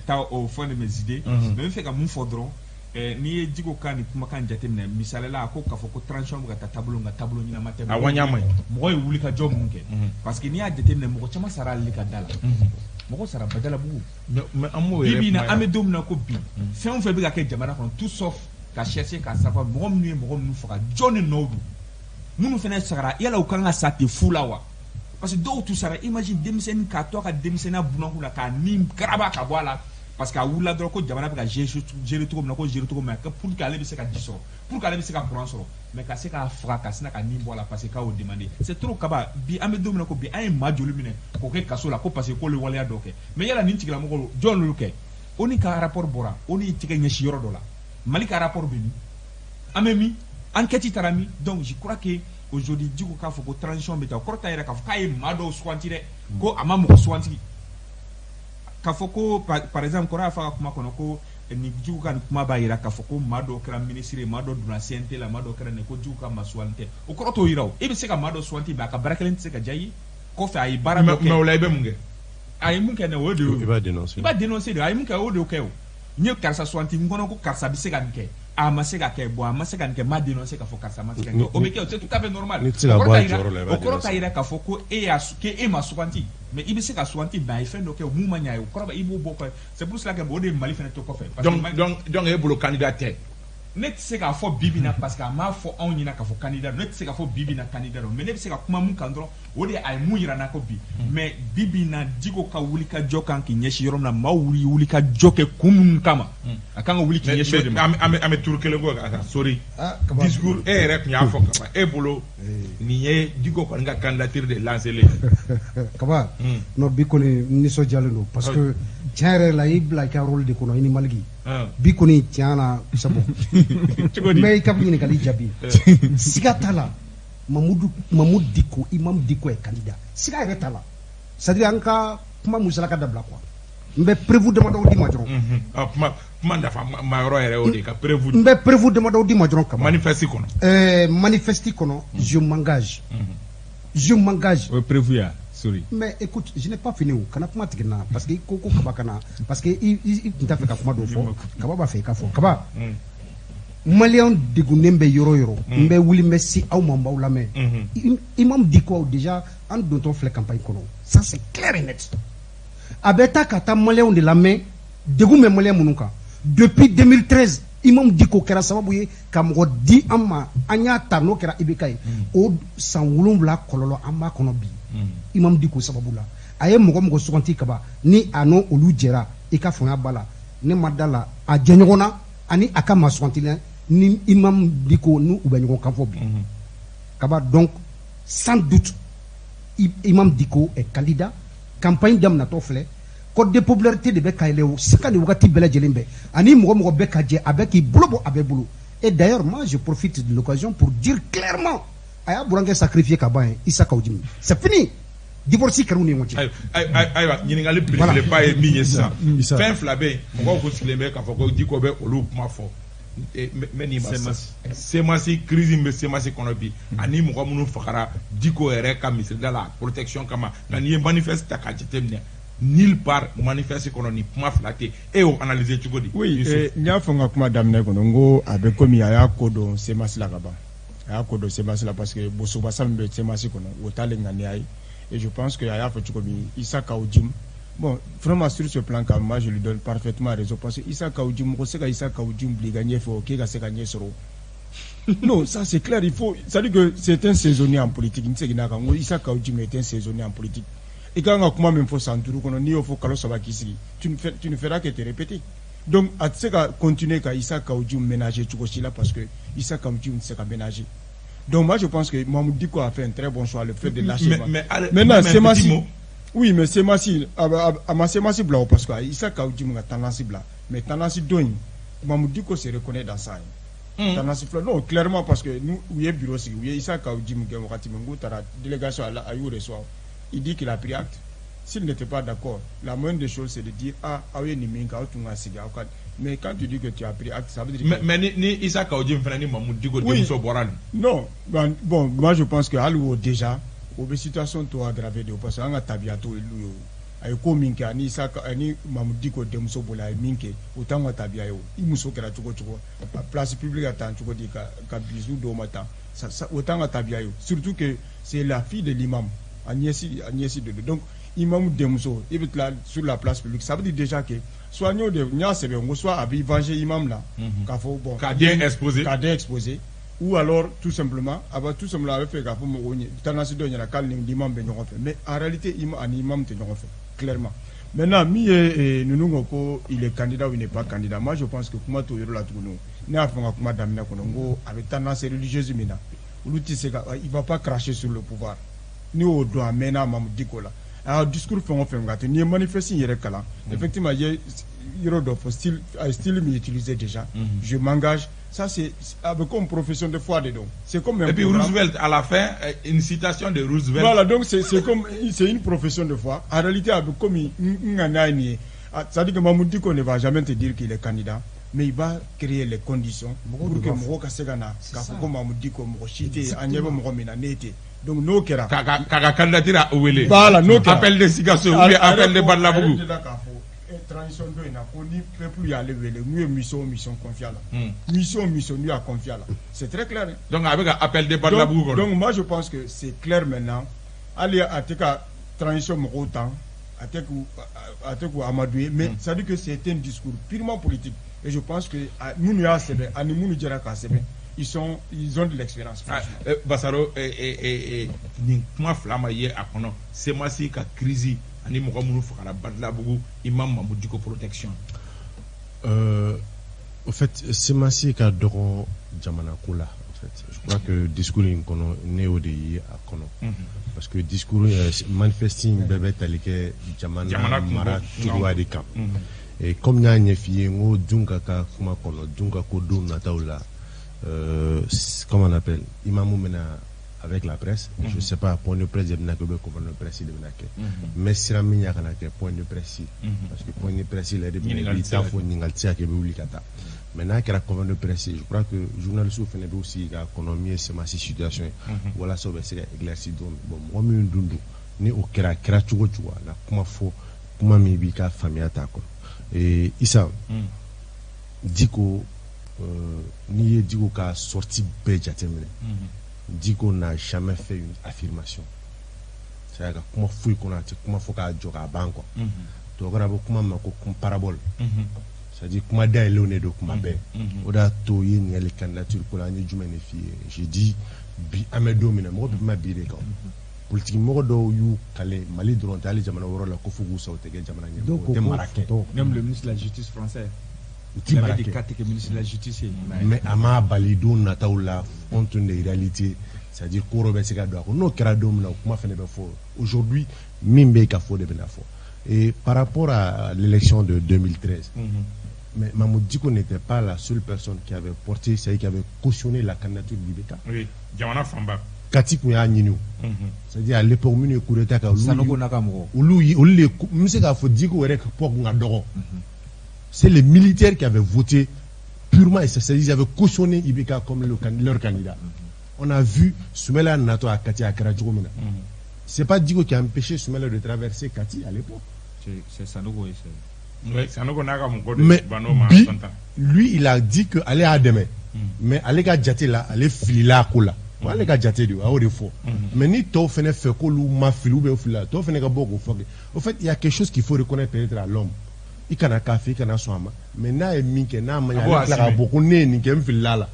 taa au fond de mes idées mais n bɛ fɛ ka mun fɔ dɔrɔn n'i ye Dicko ka nin kumakan jateminɛ misali la a ko k'a fɔ ko transition bɛ ka taa taabolo nka taabolo ɲɛnama tɛ mɔgɔ ye wuli ka jɔ mun kɛ parce que n'i y'a jateminɛ mɔgɔ caman sara ale ka da la mɔgɔ sara Badalabugu bi na an bɛ don min na ko bi fɛn o fɛn bɛ ka kɛ jamana kɔnɔ tout sauf ka chercher ka savoir mɔgɔ minnu ye mɔgɔ minnu faga jɔn ni nɔw don minnu fana sagara yala u kan ka sa ten fu la wa parce que dɔw tu sara imagine denmisɛnnin k'a to a ka denmisɛnniya bunakun na k'a ni garaba ka bɔ a la parce que a wulila dɔrɔn ko jamana bɛ ka gérer cogo min na ko gérer cogo min na pour que ale bɛ se ka ji sɔrɔ pour que ale bɛ se ka courant sɔrɔ mais ka se k'a faga ka sina ka nin bɔ a la parce que k'a y'o demander c'est trop kaba bi an bɛ don min na ko bi an ye maa joli minɛ k'o kɛ kaso la ko parce que k'olu waleya dɔ kɛ mais yala nin tigilamɔgɔ jɔn l'olu kɛ o ni ka rapport bɔra o ni tigɛ ɲɛsi yɔrɔ dɔ la Mali ka rapport bɛ min an bɛ min enquête taara min donc je crois que aujourd'hui Dicko k'a fɔ ko transition bɛ taa o kɔrɔ t'a yɛrɛ k'a fɔ k'a ye maa dɔw suganti dɛ ko a ma mɔgɔ suganti k'a fɔ ko par exemple kɔrɔ y'a fɔ a ka kuma kɔnɔ ko ni Dicko ka nin kuma b'a jira k'a fɔ ko maa dɔw kɛra ministre ye maa dɔw donna CNT la maa dɔw kɛra nin ko Dicko ka maa suganti tɛ o kɔrɔ t'o jira o e bɛ se ka maa dɔ suganti mais a ka baara kelen tɛ se ka diya i ye kɔfɛ a ye baara dɔ kɛ mais o la i bɛ mun kɛ a ye mun kɛ ne o de i b'a dénoncer de a ye mun kɛ o de y'o kɛ o n ye karisa suganti n kɔnɔ ko karisa bɛ se ka nin kɛ a ma se ka kɛ bon a ma se ka nin kɛ m'a dénoncer k'a fɔ karisa ma se ka nin kɛ o bɛ kɛ o c'est tout à fait normal o kɔrɔ t'a jira k'a fɔ ko e ma suganti mais i bɛ se ka suganti mais a ye fɛn dɔ kɛ o mun ma ɲa ye o kɔrɔ i b'o bɔ kɔ c'est pour cela que o de ye Mali fana to kɔfɛ donc e bolo candidat tɛ ne tɛ se k'a fɔ bibi na parce que a m'a fɔ anw ɲɛna k'a fɔ candidat ne tɛ se k'a fɔ bibi na candidat don mais ne bɛ se ka kuma mun kan dɔrɔn o de a ye mun yira n na ko bi mais bibi na Dicko ka wuli ka jɔ kan k'i ɲɛsin yɔrɔ min na maaw wuli ka jɔ kɛ kun minnu kama a kan ka wuli k'i ɲɛsin o de ma an bɛ turu kelen kɔ ka taa sori discours e yɛrɛ tun y'a fɔ kaban e bolo nin ye Dicko kɔni ka candidature de lancer kaba non bi kɔni nisɔndiyalen don parce que tiɲɛ yɛrɛ la i bila i ka rôle de kɔnɔ i ni Maliki bi kɔni tiɲɛ na sabu mais i ka ɲininkali jaabi siga t'a la Mamadou Dicko Imam Dicko ye candidat siga yɛrɛ t'a la c'est à dire an ka kuma musalaka dabila quoi n bɛ prévu damadɔ di ma dɔrɔn kuma dafa ma yɔrɔ yɛrɛ o de ka prévu n bɛ prévu damadɔ di ma dɔrɔn kama manifeste kɔnɔ manifeste kɔnɔ je m'engage o prévu ya sorry mais écoute je n'ai pas fini o kana kuma tigɛ na parce que ko kaba kana parce que i tun t'a fɛ ka kuma dɔ fɔ kaba b'a fɛ i ka fɔ kaba Maliyɛnw degunnen bɛ yɔrɔ yɔrɔ n bɛ wuli n bɛ se aw ma n b'aw lamɛn Imam Dicko déjà an dontɔ filɛ campagne kɔnɔ ça c'est clair et net a bɛ taa ka taa Maliyɛnw de lamɛn degun bɛ Maliyɛn minnu kan depuis 2013 Imam Dicko kɛra sababu ye ka mɔgɔ di an ma an y'a ta n'o kɛra IBK ye o san 7 kɔlɔlɔ an b'a kɔnɔ bi Imam Dicko sababu la a ye mɔgɔ suganti kaba ni a n'o olu jɛra i ka fanga b'a la ne ma da la a jɛɲɔgɔn na ani a ka maa suganti ni Imam Dicko n'u bɛ ɲɔgɔn kan fɔ bi kaba donc sans doute Imam Dicko est candidat campagne daminɛtɔ filɛ code de popularité de bɛ ka yɛlɛ sika ni wagati bɛɛ lajɛlen bɛɛ ani mɔgɔ bɛ ka jɛ a bɛ k'i bolo bɔ a bɛ bolo et d'ailleurs moi je profite de l'occasion pour dire clairement a y'a burankɛ sacrifier ka ban Issa Kawujimi c'est fini divorce kɛra u ni ɲɔgɔn cɛ ayiwa ɲininkali belebeleba ye min ye sisan fɛn fila bɛ yen mɔgɔw ko sigilen bɛ k'a fɔ ko Dicko bɛ olu kuma fɔ semasi crise bɛ semasi kɔnɔ bi ani mɔgɔ minnu fagara Dicko yɛrɛ ka misirida la protection kama nka n'i ye manifeste ta k'a jateminɛ nulle part manifeste kɔnɔ ni kuma fila tɛ e y'o analyser cogo di. oui n y'a fɔ n ka kuma daminɛ kɔnɔ n ko a bɛ komi a y'a ko dɔn semasi la ka ban a y'a ko dɔn semasi la parce que bosobasa min bɛ semasi kɔnɔ o t'ale ŋaniya ye et je pense que a y'a fɔ cogo min Issa Kawujimi bon vraiment sur ce plan quand moi je lui donne parfaitement raison parce que Issa Kawujimi mɔgɔ se ka Issa Kawujimi bila i ka ɲɛfɛ o k'e ka se ka ɲɛ sɔrɔ non ça c'est clair il faut c'est à dire que c'est un saisonnier en politique n seginna kan n ko Issa Kawujimi est un saisonnier en politique i kan ka kuma min fɔ san 5 kɔnɔ n'i y'o fɔ kalo 3 k'i sigi tu ne feras que te répéter donc a tɛ se ka continuer ka Issa Kawujimi ménager cogo si la parce que Issa Kawujimi tɛ se ka ménager donc moi je pense que Mamadou Dicko a fait un très bon choix le fait de lâcher maintenant Oui, mais c'est massif. C'est massif là parce que Issa Kaouji m'a tendance là. Mais tendance doing, Mamoudiko se reconnaît dans ça. Tendance non, clairement parce que nous, où est bureau, où est Issa Kaouji la délégation à you reçoit. Il dit qu'il a pris acte. S'il n'était pas d'accord, la moindre des choses c'est de dire oui, mais quand tu dis que tu as pris acte, ça veut dire. Mais ni Issa Kaouji ni Mamoudiko non, bon, moi je pense que Alou déjà. Obe situation to aggravé de parce que anga tabiato ilu yo ay ko minka ni saka ni Mamudiko demso bola minke utanga tabia yo imuso kera chuko place publique atan chuko di ka bizu do mata ça utanga tabia yo surtout que c'est la fille de l'imam Agnesi de donc imam demso il est là sur la place publique, ça veut dire déjà que soit nous de nya sebe ngo soit abi venger imam là ka fo bon ka bien exposé ou alors tout simplement avec fait gafo mo woni tanasi do nyala kal ni imam be ñoko fait, mais en réalité imam te ñoko fait clairement. Maintenant nous ko il est candidat ou il n'est pas candidat, moi je pense que kuma to yoro la tuno ne afanga kuma damina ko ngo avec tendance religieuse mina uluti seka il va pas cracher sur le pouvoir ni au doit mena Mamudiko là. Alors discours on fait ngate ni manifester yere kala effectivement yoro do style m'utiliser déjà je m'engage. Ça, c'est comme profession de foi dedans. C'est comme un et puis Roosevelt, à la fin, une citation de Roosevelt. Voilà, donc c'est une profession de foi. En réalité, comme c'est-à-dire que Mamoudiko ne va jamais te dire qu'il est candidat, mais il va créer les conditions pour que Mouroka Segana, comme Mamoudiko, Mourochite, Agnebo Mouromina, Nete. Donc, nous, Kera. Kaka candidature à Ouele. Voilà, nous, appel de Sigasso, appel de Badlabougou. Transition de na koni peuple y aller le mieux mission confiale mission lui a confié là, c'est très clair hein? Donc avec un appel de Badlabougou. Donc moi je pense que c'est clair maintenant aller à teka transition autant à teku Amadoué, mais ça dit que c'est un discours purement politique et je pense que nous y a sebe ani nous dira ka sebe ils ont de l'expérience. Basaro ni kuma flama ye akono c'est masi ka crise ani mɔgɔ minnu fagara Badlabougou imam Mamoudiko protection. Au fait semasi ka dɔgɔ jamana ko la en fait je crois que discours in kɔnɔ ne o de ye a kɔnɔ parce que discours manifesting bɛɛ bɛ tali kɛ jamana mara cogoya de kan et comme n y'a ɲɛf'i ye n ko dun ka ka kuma kɔnɔ dun ka ko don nataw la comment on appelle imamu mena avec la presse, je ne sais pas, point de presse, je ne sais pas comment de presse il est. Mais si la migne a un point de presse, parce que point de presse, il est de faut n'ingaltia que vous l'icata. Maintenant, qu'il y a un de presse, je crois que le journaliste fait aussi l'économie, c'est ma situation. Voilà, ça va se éclaircir. Bon, moi, je me dis, ni au kera chugo chugo, na kuma fo, kuma mibika famille attaque. Et Issa, Diko, ni Diko ka sorti bejatemene. Diko n'a jamais fait une affirmation. C'est-à-dire que comment fouille qu'on a, comment faut qu'à jouer à banque. Donc on a beaucoup de parabole. C'est-à-dire comment d'aller au nez de comment ben. On a tout y les candidatures pour l'année du magnifié. J'ai dit bi amedo mina mo bi ma bi quand. Politique mo do yu kale Mali drone aller jamana woro la ko fugu sa o tege jamana ngem. Même le ministre de la Justice français. Il avait des cartes que le ministre de la Justice. Mais Ama Balidou Nataoula, on tourne des réalités. C'est-à-dire qu'on remet ces gars-là. On a aujourd'hui, Mimbe Kafo de Benafo. Et par rapport à l'élection de 2013, mais Mamoudiko n'était pas la seule personne qui avait porté, c'est-à-dire qui avait cautionné la candidature de Libeka. Oui, Djamana Famba. Kati Kouya Nino. C'est-à-dire à l'époque, nous avons Sanogo Nakamuro. C'est les militaires qui avaient voté purement et c'est-à-dire ils avaient cautionné Ibeka comme leur candidat. On a vu Soumela Nato à Kati à Karadjoumena. C'est pas Digo qui a empêché Soumela de traverser Kati à l'époque. C'est Sanogo. Oui, Sanogo Nakamuro. Mais lui, il a dit que allez à demain. Mais allez à Djate là, allez filer là, Koula. Allez à Djate de haut de faux. Mais ni to fene fait kolou ma filou be fila. To fene ka boko fogue. Au fait, il y a quelque chose qu'il faut reconnaître peut-être à l'homme. Il y a un café, il y a un soin. Mais il y a un beaucoup de filala.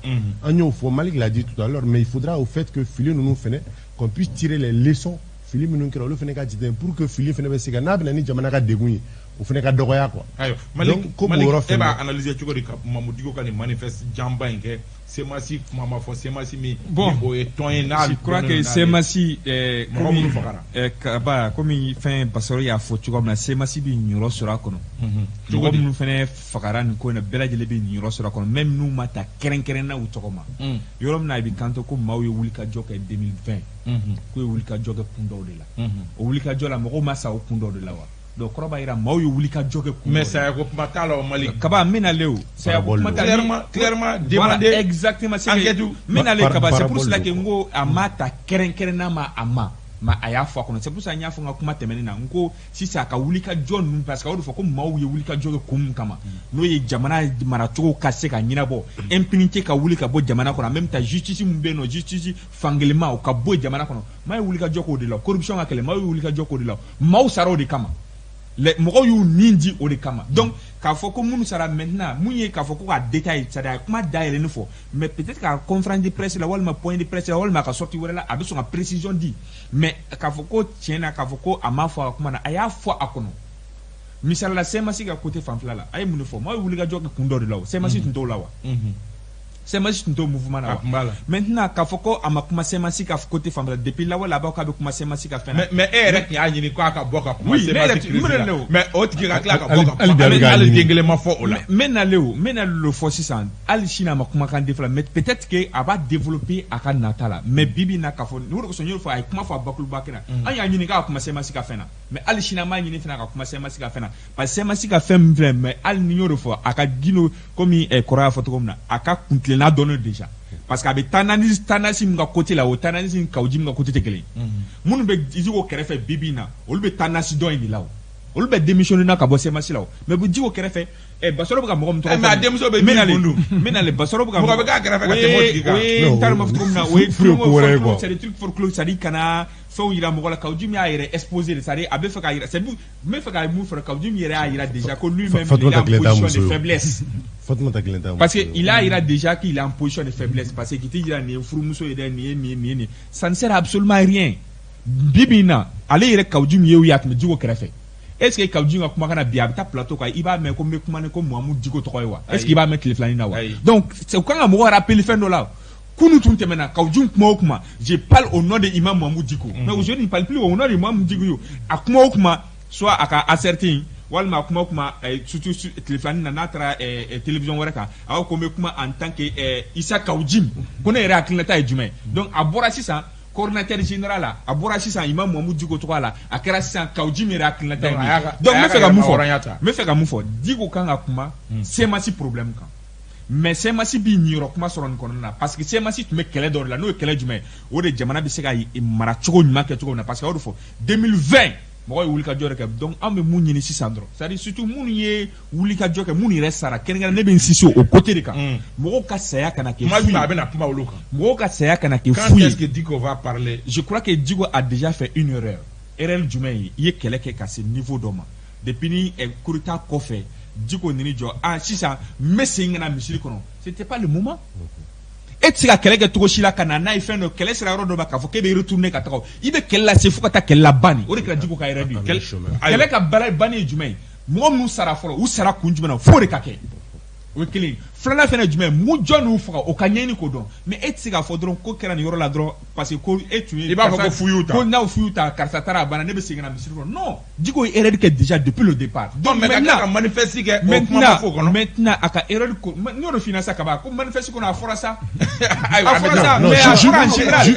Malik l'a dit tout à l'heure, mais il faudra au fait que Philippe nous fait qu'on puisse tirer les leçons. Philippe nous fait pour que Philippe fasse ce qu'il a dit. o fana ka dɔgɔya quoi. Ayo Malik eba analyser cogo di ka Mamudiko ka ni manifeste jamba in ke semasi kuma ma fo semasi mi o e ton na je crois que semasi kaba comme fin basoro ya fo cogo na semasi bi nyoro sura kono cogo mu fene fakara ni ko na belajele bi nyoro sura kono même nous mata keren na utogo ma yorom na bi kanto ko mawe wulika joka 2020 ko wulika joka pundo de la o wulika jola mo ma sa o pundo de la wa donc koroba ira maw yo wulika joge ku mais ça ko matala o Malik kaba menaleo ça ko matala clairement demander exactement c'est menale kaba c'est pour cela que ngo amata keren na ma aya fo kono c'est pour ça nya fo ngakuma temeni na ngo si ça ka wulika john parce que o fo ko maw yo wulika joge kum kama no ye jamana mara to ka se ka nyina bo impunité ka wulika bo jamana kono même ta justice mbeno justice fangelema o ka bo jamana kono may wulika joko de la corruption ka kele may wulika joko de la maw saro de kama les mogo yu nindi o de kama donc k'a fɔ ko munu sara maintenant mun ye k'a fɔ ko ka détail c'est à dire kuma dayɛlɛ fɔ mais peut-être qu'à conférence de presse la walima point de presse la walima ka sorti wɛrɛ la a bɛ sɔn ka précision di mais k'a fɔ ko tiɲɛ na k'a fɔ ko a ma fɔ a kuma na a y'a fɔ a kɔnɔ misali la CMAC ka côté fanfɛla la a ye mun de fɔ maa ye wuli ka jɔ kɛ kun dɔ de la o CMAC tun t'o la wa CMAC tun t'o mouvement na wa maintenant k'a fɔ ko a ma kuma CMAC ka côté fanfɛla depuis la wala b'a k'a bɛ kuma CMAC ka fɛn na mais e yɛrɛ tun y'a ɲini k'a ka bɔ ka kuma CMAC crise la mais o tigi ka tila ka bɔ ka kuma hali den kelen ma fɔ o la n bɛna le fɔ sisan hali sini a ma kumakan de fila mais peut-être que a b'a développer a ka nata la mais bibi na k'a fɔ ni o de kosɔn n y'o fɔ a ye kuma fɔ a bakuruba kɛ na an y'a ɲini k'a ka kuma CMAC ka fɛn na mais hali sini an b'a ɲini fana ka kuma CMAC ka fɛn na parce que CMAC ka fɛn min filɛ mais hali ni y'o de fɔ a ka gindo komi kɔrɔ y'a fɔ cogo min na a ka kuntilenna dɔɔni déjà parce que a bɛ tanasi min ka côté la o tanasi min ka uji min ka côté tɛ kelen minnu bɛ Djiko kɛrɛfɛ bibi na olu bɛ tanasi dɔ in de la o olu bɛ démissionné na ka bɔ CMAC la o mais Djiko kɛrɛfɛ Basoro bɛ ka mɔgɔ min tɔgɔ fɔ mais a denmuso bɛ min kundu menale Basoro bɛ ka mɔgɔ bɛ k'a kɛrɛfɛ ka tɛmɛ o tigi kan o ye n t'a dɔn ma fɔ cogo min na o ye c'est des trucs folklore c'est à dire kana fɛnw yira mɔgɔ la Kaouji min y'a yɛrɛ exposé de c'est à dire a bɛ fɛ ka yira c'est n bɛ fɛ ka mun fɔ Kaouji min yɛrɛ y'a yira déjà ko lui-même il est en position de faiblesse parce que il a yira déjà qu'il est en position de faiblesse parce que kiti yira nin ye furumuso ye dɛ nin ye ça ne sert absolument à rien bibi na ale yɛrɛ Kaouji min ye o ye a tun bɛ Djiko kɛrɛfɛ est-ce que Kaouji ka kumakan na bi a bɛ taa plateau kan i b'a mɛn ko n bɛ kuma ni ko Mahamudu Djiko tɔgɔ ye wa est-ce que i b'a mɛn tile filanin na wa donc u kan ka mɔgɔ rappel fɛn dɔ la kunu tun tɛmɛna Kaouji kuma o kuma je parle au nom de Imam Mahamudu Djiko mais aujourd'hui il parle plus au nom de Mahamudu Djiko a kuma o kuma soit a ka asserter walima kuma o kuma surtout tile filanin na n'a taara télévision wɛrɛ kan a ko n bɛ kuma en tant que Issa Kaouji ko ne yɛrɛ hakilinata ye jumɛn donc a bɔra sisan coordinateur général la a bɔra sisan Imam Mahamudu Djiko tɔgɔ la a kɛra sisan Kaouji min yɛrɛ hakilinata ye donc n bɛ fɛ ka mun fɔ Djiko kan ka kuma CMAC problème kan mais CMAC bi ɲiyɔrɔ kuma sɔrɔ nin kɔnɔna na parce que CMAC tun bɛ kɛlɛ dɔ de la n'o ye kɛlɛ jumɛn ye o de jamana bɛ se ka mara cogo ɲuman kɛ cogo min na parce que a y'o de fɔ 2020 mɔgɔ ye wulikajɔ de kɛ donc an bɛ mun ɲini sisan dɔrɔn c'est à dire surtout minnu ye wulikajɔ kɛ minnu yɛrɛ sara kɛrɛnkɛrɛn ne bɛ insister o côté de kan mɔgɔw ka saya kana kɛ fu ye a bɛna kuma olu kan mɔgɔw ka saya kana kɛ fu ye quand est-ce que Djiko va parler je crois que Djiko a déjà fait une erreur jumɛn ye i ye kɛlɛ kɛ ka se niveau dɔ ma depuis ni coup d'état kɔfɛ Djiko nini jɔ sisan n bɛ segin ka na misiri kɔnɔ c'était pas le moment e tɛ se ka kɛlɛ kɛ cogo si la ka na n'a ye fɛn dɔ kɛlɛ sera yɔrɔ dɔ ma k'a fɔ k'e bɛ retourner ka taga i bɛ kɛlɛ lase fo ka taa kɛlɛ laban o de kɛra Djiko ka yɛrɛ de ye kɛlɛ ka banni ye jumɛn ye mɔgɔ minnu sara fɔlɔ u sara kun jumɛn na f'o de ka kɛ o ye kelen filanan fɛnɛ ye jumɛn ye mun jɔn n'u faga o ka ɲɛɲini k'o dɔn mais e tɛ se k'a fɔ dɔrɔn ko kɛra nin yɔrɔ la dɔrɔn parce que ko e tun ye i b'a fɔ ko fu y'u ta ko n'aw fu y'u ta karisa taara a banna ne bɛ segin ka na misiri kɔnɔ non Djiko ye erreur kɛ déjà depuis le départ donc maintenant ka manifeste kɛ o kuma ma fɔ o kɔnɔ maintenant a ka erreur ko n y'o de f'i ɲɛna sa kaba ko manifeste kɔnɔ a fɔra sa a fɔra sa mais a fɔra en général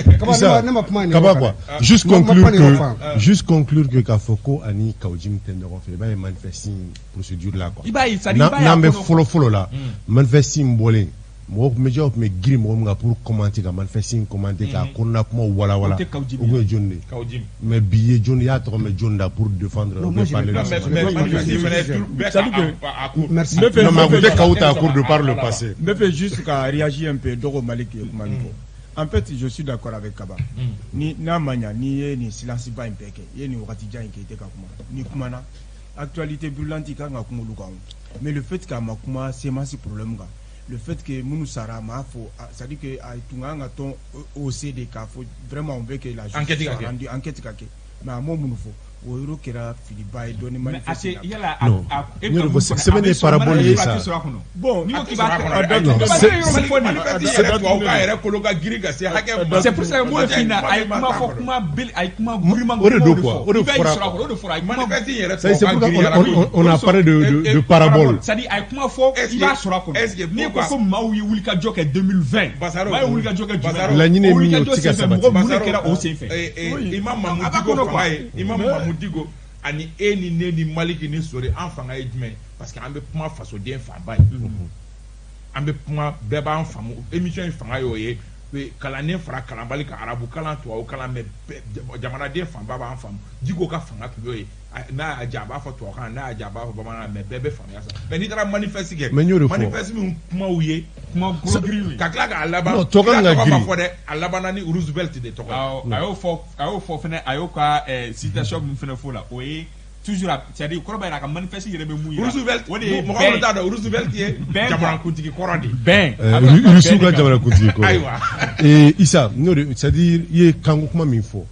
kaba quoi juste conclure que k'a fɔ ko ani Kaouji tɛ ɲɔgɔn fɛ i b'a ye manifeste procédure la quoi i b'a ye c'est à dire n'an bɛ fɔlɔ la manifeste in bɔlen mɔgɔ tun bɛ jɔ tun bɛ girin mɔgɔ min kan pour commenter ka manifeste in commenter ka kɔnɔna kumaw walawala o kun ye jɔn de ye mais bi ye jɔn de y'a tɔgɔ mɛn jɔn da pour défendre on peut parler de ça merci non mais a tun tɛ Kaou ta cours de par le passé n bɛ fɛ juste ka réagir un peu Dogo Malik ye kuma min fɔ en fait je suis d'accord avec Kaba ni n'a ma ɲa n'i ye nin silence ba in bɛɛ kɛ i ye nin wagati jan in kɛ i tɛ ka kuma ni kumana actualité brûlante i kan ka kuma olu kan mais le fait k'a ma kuma CMAC problème kan le fait que minnu sara m'a fɔ c'est à dire que a tun kan ka tɔn OCD k'a fɔ vraiment on veut que la justice soit rendue enquête ka kɛ mais a m'o minnu fɔ o yɔrɔ kɛra filiba ye dɔɔni manifeste yala non sɛbɛn de parabole ye sa bon ni ko k'i b'a yɛrɛ kolo ka girin ka se hakɛ ma c'est pour ça que mo fi na ay kuma fɔ kuma bil ay kuma gouvernement o de do quoi o de fɔra manifeste yɛrɛ c'est pourquoi on a parlé de parabole c'est-à-dire ay kuma fɔ i b'a sɔrɔ a kɔnɔ ni ko ko maaw ye wuli ka jɔ kɛ 2020 maaw ye wuli ka jɔ kɛ jumɛn la ɲinɛ min y'o tigɛ sabati mɔgɔ mun de kɛra o sen fɛ imam Mamoudigo fanga ye imam Mamoudigo ani ni ne ni Maliki ni Sori an fanga ye jumɛn parce que an bɛ kuma fasoden fanba ye an bɛ kuma bɛɛ b'an faamu émission in fanga y'o ye kalannen fara kalanbali ka arabu kalan tubabu kalan mɛ jamanaden fanba b'an faamu Diko ka fanga tun y'o ye n'a y'a diya a b'a fɔ tubabukan n'a y'a diya a b'a fɔ bamanankan mɛ bɛɛ bɛ faamuya sa mɛ n'i taara manifeste kɛ manifeste min kumaw ye kuma gros ka tila k'a laban tɔgɔ ma fɔ dɛ a labanna ni Roosevelt de tɔgɔ a y'o fɔ fɛnɛ a y'o ka citation min fɛnɛ fɔ la o ye toujours c'est-à-dire kɔrɔba yɛrɛ a ka manifeste yɛrɛ bɛ mun yira Roosevelt o de ye mɔgɔ minnu t'a dɔn Roosevelt ye jamanakuntigi kɔrɔ de Rusiw ka jamanakuntigi kɔrɔ ayiwa Issa n'o de c'est-à-dire i ye kanko kuma min fɔ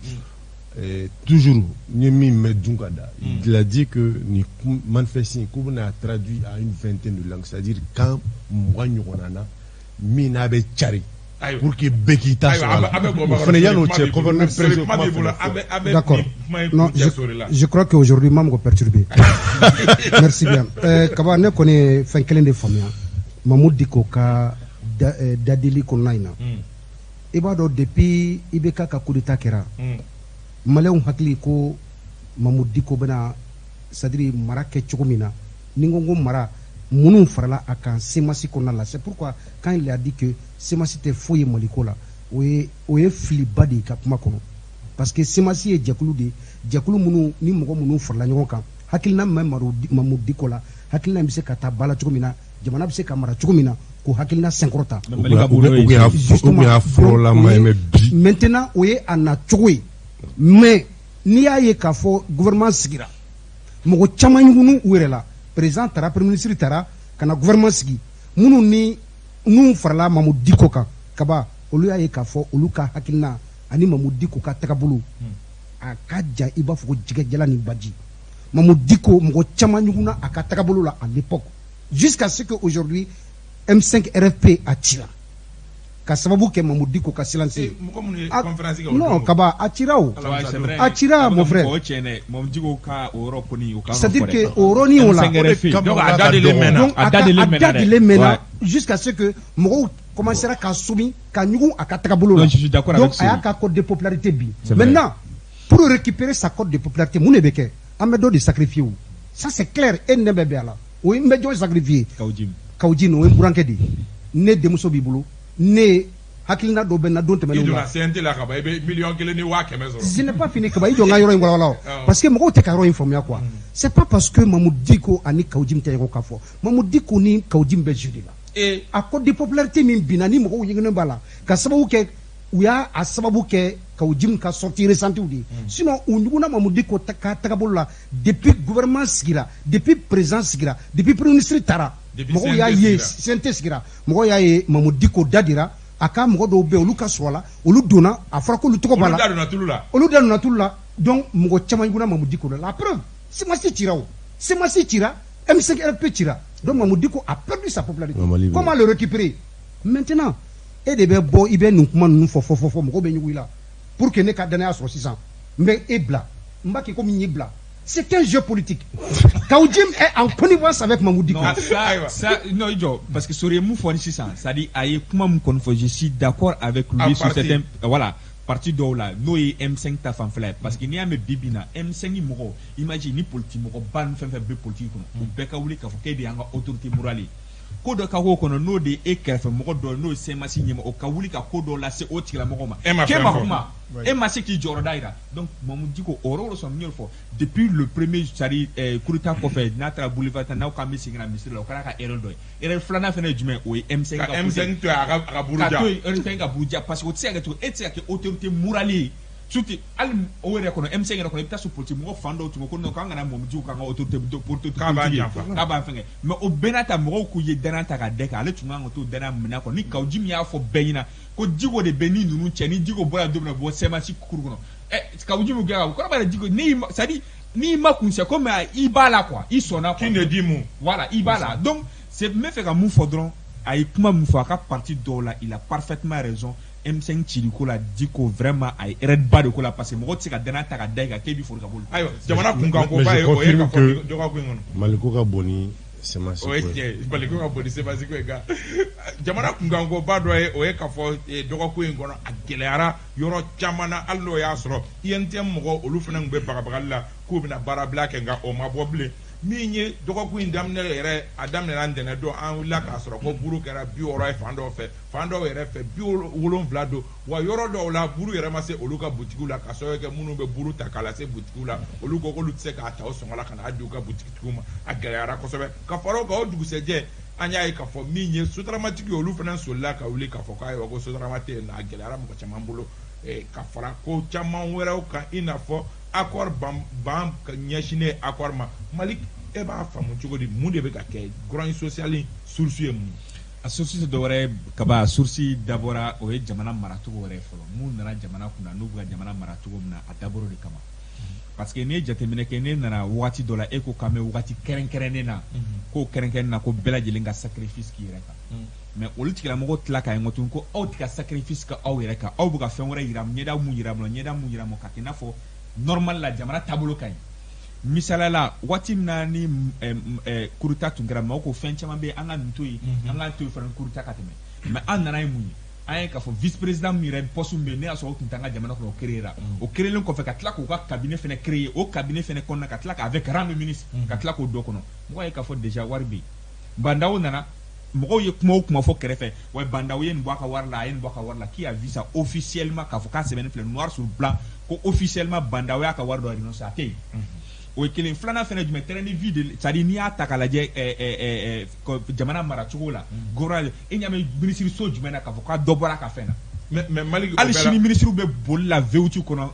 toujours n ye min mɛn dun ka da il a dit que ni manifeste k'u bɛna traduit à une vingtaine de langues c'est-à-dire kan 20 ɲɔgɔnna na min n'a bɛ cari pour que bɛɛ k'i ta sɔrɔ a la o fana yan'o cɛ gouverneur président kuma fana d'accord non je crois qu'aujourd'hui ma mɔgɔ perturbé merci bien kaba ne kɔni ye fɛn kelen de faamuya Mamadou Diko ka dadeli kɔnɔna in na i b'a dɔn depuis IBK ka coup d'état kɛra maliyɛnw hakili ko Mamadou Diko bɛna c'est-à-dire mara kɛ cogo min na ni n ko mara minnu farala a kan semasi kɔnɔna la c'est pourquoi quand il a dit que semasi tɛ foyi ye maliko la o ye filiba de ka kuma kɔnɔ parce que semasi ye jɛkulu de jɛkulu minnu ni mɔgɔ minnu farala ɲɔgɔn kan hakilina min bɛ Mamadou Diko la hakilina bɛ se ka taa bala cogo min na jamana bɛ se ka mara cogo min na ko hakilina sɛnkɔrɔta maintenant o ye a na cogo ye mais n'i y'a ye k'a fɔ gouvernement sigira mɔgɔ caman ɲugunu u yɛrɛ la président taara premier ministre taara ka na gouvernement sigi minnu farala Mamadou Diko kan kaba olu y'a ye k'a fɔ olu ka hakilina ani Mamadou Diko ka tagabolo a ka ja i b'a fɔ ko jɛgɛjala ni baji Mamadou Diko mɔgɔ caman ɲuguna a ka tagabolo la à l'époque jusqu'à ce que aujourd'hui M5 RFP a cira ka sababu kɛ Mamadou Diko ka silence non kaba a cira o a cira mon frère c'est-à-dire que o yɔrɔnin o la donc a dadele mɛnna jusqu'à ce que mɔgɔw commencera ka soumis ka ɲugun a ka tagabolo la donc a y'a ka code de popularité bi maintenant pour récupérer sa code de popularité mun de bɛ kɛ an bɛ dɔ de sacrifier o ça c'est clair e ni ne bɛ bɛn a la o ye n bɛ jɔn sacrifier Kawujim o ye n burankɛ de ye ne denmuso b'i bolo ne hakilina dɔ bɛ na don tɛmɛnenw la CNT la kaba i bɛ miliyɔn 1 ni 500 sɔrɔ ce n'est pas fini kaba i jɔ n ka yɔrɔ in walawala parce que mɔgɔw tɛ ka yɔrɔ in faamuya quoi c'est pas parce que Mamadou Diko ani Kawujim tɛ ɲɔgɔn kan fɔ Mamadou Diko ni Kawujim bɛ jeu de la a code de popularité min binna ni mɔgɔw ɲɛgɛnnen b'a la ka sababu kɛ u y'a sababu kɛ Kawujim ka sortie récente de sinon u ɲuguna Mamadou Diko ka tagabolo la depuis gouvernement sigira depuis président sigira depuis premier ministre taara mɔgɔw y'a ye CNT sigira mɔgɔw y'a ye Mamadou Diko dadira a ka mɔgɔ dɔw bɛ olu ka sɔrɔ la olu donna a fɔra k'olu tɔgɔ b'a la olu da donna tulu la donc mɔgɔ caman ɲuguna Mamadou Diko la la preuve semasi cira o semasi cira M5 RP cira donc Mamadou Diko a perdu sa popularité comment le récupérer maintenant e de bɛ bɔ i bɛ nin kuma ninnu fɔ mɔgɔw bɛ ɲugu i la pour que ne ka danaya sɔrɔ sisan n bɛ e bila n b'a kɛ komi n y'i bila c'est un jeu politique. Kawujim est en connivence avec Mamadou Diko. Non, parce que Sori mou foni sisan, c'est-à-dire aye kuma mou konfo, je suis d'accord avec lui sur certains voilà, parti do la, no ye M5 ta fanfla parce que ni ame bibina M5 ni moko, imagine ni politique moko ban fenfe be politique kono. Beka wuli ka fo ke de anga autorité morale. Ko do ka ho kono no de e kerfe moko do no semasi nyema o ka wuli ka ko do la se o tigla moko ma. Kema kuma et Massi qui Jordaira. Donc, Mamadou Diko, Oro, son mieux fort. Depuis le premier, c'est-à-dire, Kourouta Kofé, Natra Boulevard, Nauka Missing, la ministre, le Karaka Erodoy. Et le Flana Fene du Main, oui, M5 tu as Abuja, parce que tu sais que autorité morale. Surtout, au reconnaît M5 reconnaît ta supporter mo fando tu ko no kanga na mo ju kanga autorité pour tout kaba fenge mais au benata mo ko ye danata ka deka ale tu nganga to dana mena ko ni Kawujim ya fo benina ko jigo de beni nunu cheni jigo bola do na bo sema si kuru no Kawujim ga ko ba jigo ni ça dit ni ma kun c'est comme il b'a là quoi, il sonne qui ne dit mot. Voilà, il va là. Donc c'est me fait comme faudron ay kuma mu fa ka partie do là, il a parfaitement raison. M5 Chiriko la dit que vraiment ay red bas de ko la parce que mo tika dana ta ka dai ka kebi for ka bol. Ayo, jamana kunga ko ba e o e ka fo do ka ko ngono. Maliko ka boni semasi ko. Oye, maliko ka boni semasi ko ga. Jamana kunga ko ba do e o e ka fo do ka ko ngono ageleara yoro jamana allo ya soro. Yentem mo olu fana ngbe bagabagal la ko bina bara black nga o ma boble. Minye doko ku indamne yere adamne landene do an la ka soro ko buru kera bi oro e fando yere fe bi wolon vlado wa yoro do la buru yere ma se oluka butiku la ka so ke munu be buru takala se butiku la oluko ko lutse ka ta o so ngala kana adu ka butiku ma agara ko sobe ka faro ka odugu seje anya e ka fo minye sutramatiki olu fana so la ka uli ka fo ka e ko sutramate na agara mo ka chamambulo e ka fara ko chaman wera o ka inafo accord bam ka nyashine accord ma Malik e ba famu chogodi mu de be ka ke grand social source mu a source de wore kaba source dabora o e jamana maratu wore folo mu nana jamana kuna no ga jamana maratu mna a daboro de kama parce que ne jatemine ke ne nana wati dola e ko kame wati kerenkerene na ko kerenkerene na ko bela jelinga sacrifice ki reka mais olu tigila mogo tila ka ngotun ko aw tika sacrifice ka aw yɛrɛ ka aw buka fɛn wɛrɛ yiram ɲɛda mun yiram ka kɛ n'a fɔ normal la jamana taabolo ka ɲi misala la waati min na ni kuruta tun kɛra maaw ko fɛn caman bɛ an ka nin to yen an ka to yen fana kuruta ka tɛmɛ mais an nana ye mun ye an ye k'a fɔ vice président min yɛrɛ poste min bɛ yen ne y'a sɔrɔ o tun t'an ka jamana kɔnɔ o créera o créelen kɔfɛ ka tila k'u ka cabinet fana créer o cabinet fana kɔnɔna ka tila avec rang de ministre ka tila k'o dɔ kɔnɔ mɔgɔ ye k'a fɔ déjà wari bɛ yen bandaw nana mɔgɔw ye kuma o kuma fɔ kɛrɛfɛ wa bandaw ye nin bɔ a ka wari la a ye nin bɔ a ka wari la qui a vu ça officiellement k'a fɔ k'a sɛbɛnnen filɛ noir sur blanc ko officiellement bandaw y'a ka wari dɔ renoncer a tɛ yen o ye kelen filanan fɛnɛ jumɛn terrain de vie de c'est à dire n'i y'a ta k'a lajɛ jamana maracogo la gouvernement e ɲɛ bɛ minisiri so jumɛn na k'a fɔ k'a dɔ bɔra a ka fɛn na mais Malik hali sini minisiriw bɛ boli la VUT kɔnɔ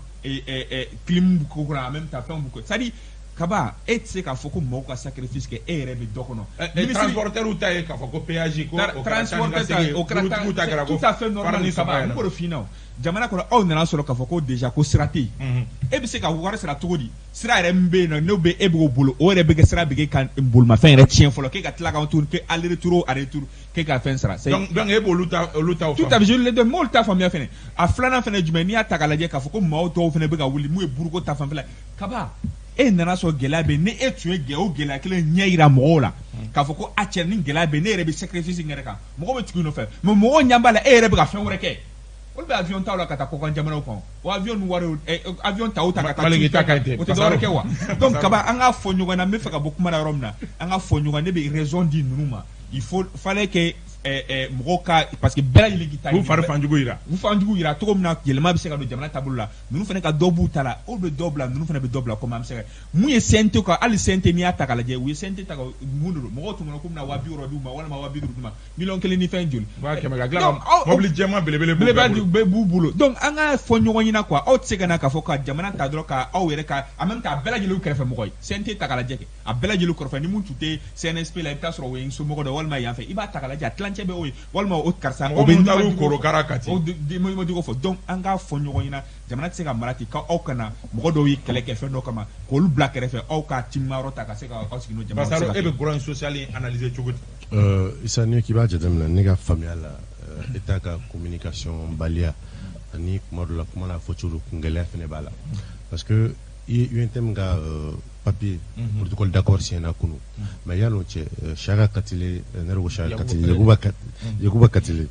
clim ko kɔnɔ en même temps fɛnw b'u kɔ c'est à dire kaba e tɛ se k'a fɔ ko mɔgɔw ka sacrifice kɛ e yɛrɛ bɛ dɔ kɔnɔ transporteur ta ye k'a fɔ ko péage ko transporteur o kɛra tout à fait normal kaba n b'o de f'i ɲɛna o jamana kɔnɔ aw nana sɔrɔ k'a fɔ ko déjà ko sira tɛ yen e bɛ se ka wari sara cogo di sira yɛrɛ min bɛ yen nɔ n'o bɛ e bɛ k'o bolo o yɛrɛ bɛ kɛ sira bɛ kɛ ka bolimafɛn yɛrɛ tiɲɛ fɔlɔ k'e ka tila ka tuguni k'e aller retour k'e ka fɛn sara donc e b'olu ta tout à fait je le dis m'olu ta faamuya fɛnɛ a filanan fɛnɛ jumɛn n'i y'a ta k'a lajɛ k'a fɔ ko maaw tɔw fɛnɛ bɛ ka wuli mun ye buruko ta fanfɛla kaba e nana sɔrɔ gɛlɛya bɛ ni e tun ye o gɛlɛya kelen ɲɛ yira mɔgɔw la k'a fɔ ko a cɛ ni gɛlɛya bɛ ne yɛrɛ bɛ sacrifice in yɛrɛ kan mɔgɔw bɛ tugu nɔfɛ mais mɔgɔw ɲɛ b'a la e yɛrɛ bɛ ka fɛn wɛrɛ kɛ olu bɛ avion taw la ka taa kɔkan jamanaw kan o avion ni wari avion taw ta ka taa o tɛ dɔwɛrɛ kɛ wa donc kaba an k'a fɔ ɲɔgɔn na n bɛ fɛ ka bɔ kuma na yɔrɔ min na an ka fɔ ɲɔgɔn ne bɛ raison di ninnu ma il faut fallait que mɔgɔw ka parce que bɛɛ lajɛlen k'i ta u fari fanjugu yira u fanjugu yira cogo min na yɛlɛma bɛ se ka don jamana taabolo la ninnu fana ka dɔ b'u ta la olu bɛ dɔ bila ninnu fana bɛ dɔ bila comme an bɛ se ka mun ye CNT ka hali CNT n'i y'a ta k'a lajɛ u ye CNT ta ka mun de don mɔgɔw tun kɔnɔ k'u bɛna 250 d'u ma walima 250 d'u ma miliyɔn kelen ni fɛn joli ka tila ka mobili jɛman belebele b'u bolo donc an ka fɔ ɲɔgɔn ɲɛna quoi aw tɛ se ka na k'a fɔ ka jamana ta dɔrɔn ka aw yɛrɛ ka en même temps a bɛɛ lajɛlen kɛrɛfɛ mɔgɔ ye CNT ta k'a lajɛ kɛ a bɛɛ lajɛlen kɔrɔfɛ ni mun tun tɛ CNSP la i bɛ taa sɔrɔ o ye somɔgɔ dɔ walima yan fɛ i b'a ta k'a lajɛ a tilancɛ bɛ o ye walima o karisa o bɛ ɲuman korokara kati o de ko fɔ donc an k'a fɔ ɲɔgɔn ɲɛna jamana tɛ se ka mara ten k'aw kana mɔgɔ dɔw ye kɛlɛ kɛ fɛn dɔ kama k'olu bila kɛrɛfɛ aw ka timinayɔrɔ ta ka se ka aw sigi n'o jamana parce que e bɛ grand social analyser cogo di Issa ni k'i b'a jateminɛ ne ka faamuya la État ka communication baliya ani kuma dɔ la kuma n'a fɔcogo kun gɛlɛya fɛnɛ b'a la parce que UNTM ka papier protocole d'accord signé kunu mais yan'o cɛ Siaka Katile ne yɛrɛ ko Siaka Katile Yakuba Katile